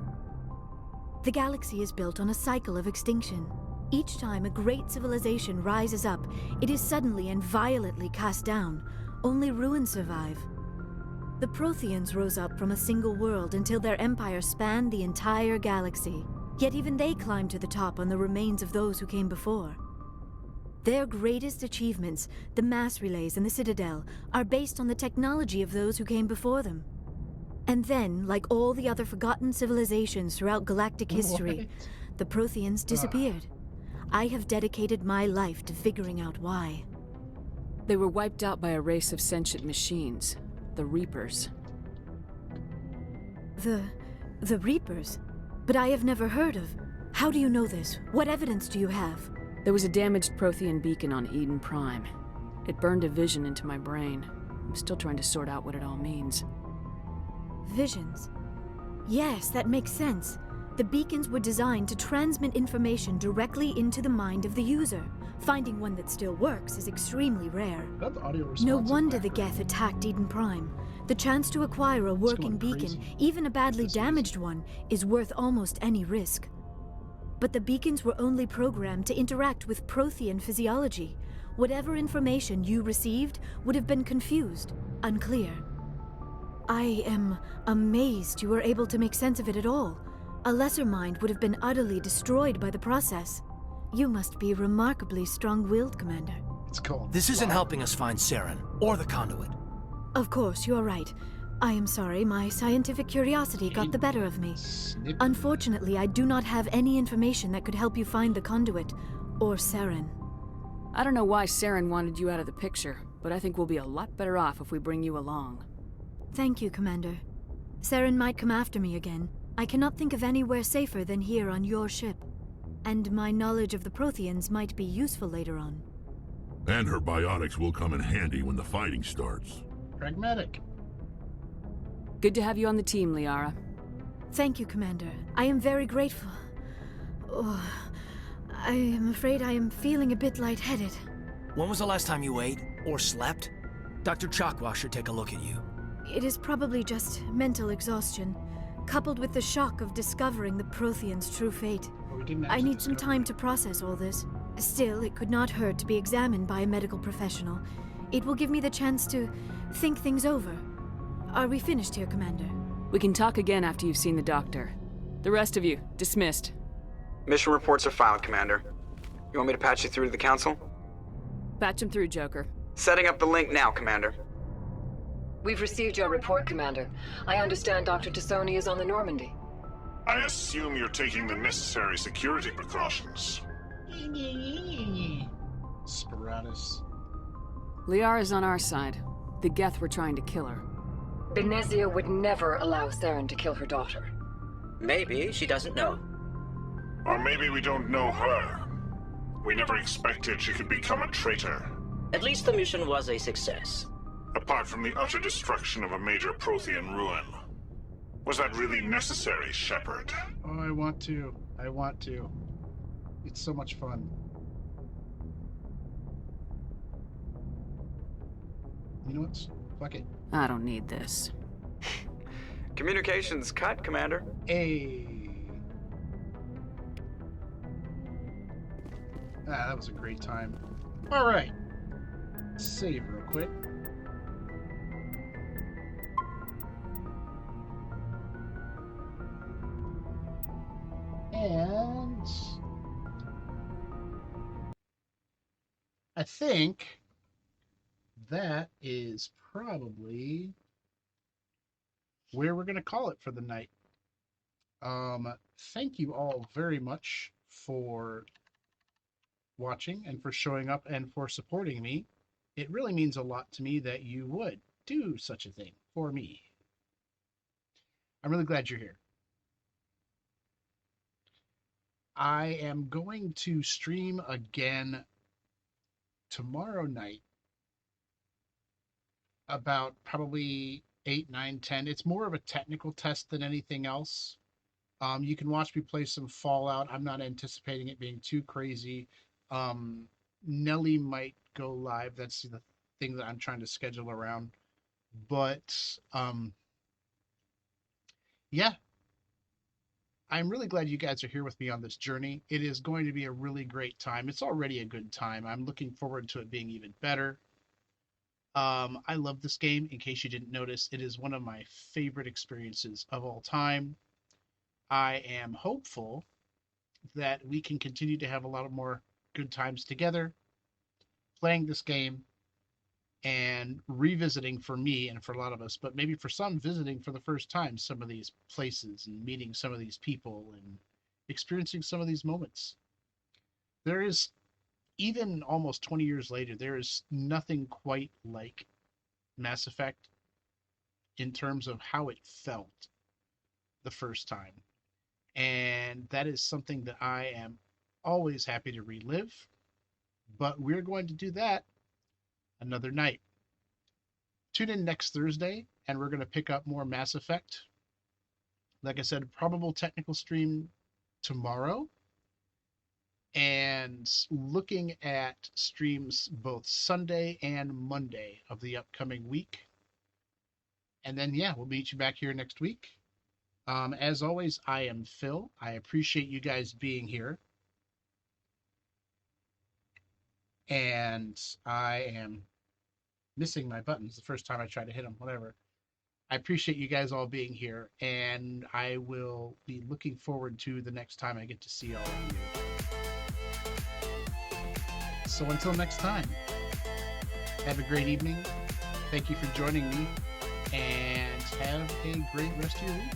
The galaxy is built on a cycle of extinction. Each time a great civilization rises up, it is suddenly and violently cast down. Only ruins survive. The Protheans rose up from a single world until their empire spanned the entire galaxy. Yet even they climbed to the top on the remains of those who came before. Their greatest achievements, the mass relays and the Citadel, are based on the technology of those who came before them. And then, like all the other forgotten civilizations throughout galactic history, the Protheans disappeared. I have dedicated my life to figuring out why. They were wiped out by a race of sentient machines, the Reapers. The Reapers? But I have never heard of. How do you know this? What evidence do you have? There was a damaged Prothean beacon on Eden Prime. It burned a vision into my brain. I'm still trying to sort out what it all means. Visions? Yes, that makes sense. The beacons were designed to transmit information directly into the mind of the user. Finding one that still works is extremely rare. No wonder the Geth attacked Eden Prime. The chance to acquire a working beacon, even a badly damaged one, is worth almost any risk. But the beacons were only programmed to interact with Prothean physiology. Whatever information you received would have been confused, unclear. I am amazed you were able to make sense of it at all. A lesser mind would have been utterly destroyed by the process. You must be remarkably strong-willed, Commander. This isn't helping us find Saren, or the conduit. Of course, you are right. I am sorry, my scientific curiosity got the better of me. Unfortunately, I do not have any information that could help you find the conduit, or Saren. I don't know why Saren wanted you out of the picture, but I think we'll be a lot better off if we bring you along. Thank you, Commander. Saren might come after me again. I cannot think of anywhere safer than here on your ship. And my knowledge of the Protheans might be useful later on. And her biotics will come in handy when the fighting starts. Pragmatic. Good to have you on the team, Liara. Thank you, Commander. I am very grateful. Oh, I am afraid I am feeling a bit lightheaded. When was the last time you ate? Or slept? Dr. Chakwa should take a look at you. It is probably just mental exhaustion, coupled with the shock of discovering the Prothean's true fate. I need some time to process all this. Still, it could not hurt to be examined by a medical professional. It will give me the chance to think things over. Are we finished here, Commander? We can talk again after you've seen the doctor. The rest of you, dismissed. Mission reports are filed, Commander. You want me to patch you through to the Council? Patch him through, Joker. Setting up the link now, Commander. We've received your report, Commander. I understand Dr. Tassoni is on the Normandy. I assume you're taking the necessary security precautions. Spiratus. Liara's on our side. The Geth were trying to kill her. Benezia would never allow Saren to kill her daughter. Maybe she doesn't know. Or maybe we don't know her. We never expected she could become a traitor. At least the mission was a success. Apart from the utter destruction of a major Prothean ruin. Was that really necessary, Shepard? Oh, I want to. I want to. It's so much fun. You know what? Fuck it. I don't need this. Communications cut, Commander. Hey. Ah, that was a great time. All right. Save real quick. And I think that is probably where we're going to call it for the night. Thank you all very much for watching and for showing up and for supporting me. It really means a lot to me that you would do such a thing for me. I'm really glad you're here. I am going to stream again tomorrow night about probably 8, 9, 10. It's more of a technical test than anything else. You can watch me play some Fallout. I'm not anticipating it being too crazy. Nelly might go live. That's the thing that I'm trying to schedule around. But yeah, I'm really glad you guys are here with me on this journey. It is going to be a really great time. It's already a good time. I'm looking forward to it being even better. I love this game. In case you didn't notice, it is one of my favorite experiences of all time. I am hopeful that we can continue to have a lot of more good times together, playing this game and revisiting for me and for a lot of us, but maybe for some visiting for the first time some of these places and meeting some of these people and experiencing some of these moments. There is, even almost 20 years later, there is nothing quite like Mass Effect in terms of how it felt the first time. And that is something that I am always happy to relive. But we're going to do that another night. Tune in next Thursday, and we're going to pick up more Mass Effect. Like I said, probable technical stream tomorrow. And looking at streams both Sunday and Monday of the upcoming week. And then, yeah, we'll meet you back here next week. As always, I am Phil. I appreciate you guys being here. And I am missing my buttons the first time I try to hit them, whatever. I appreciate you guys all being here, and I will be looking forward to the next time I get to see all of you. So until next time, have a great evening. Thank you for joining me, and have a great rest of your week.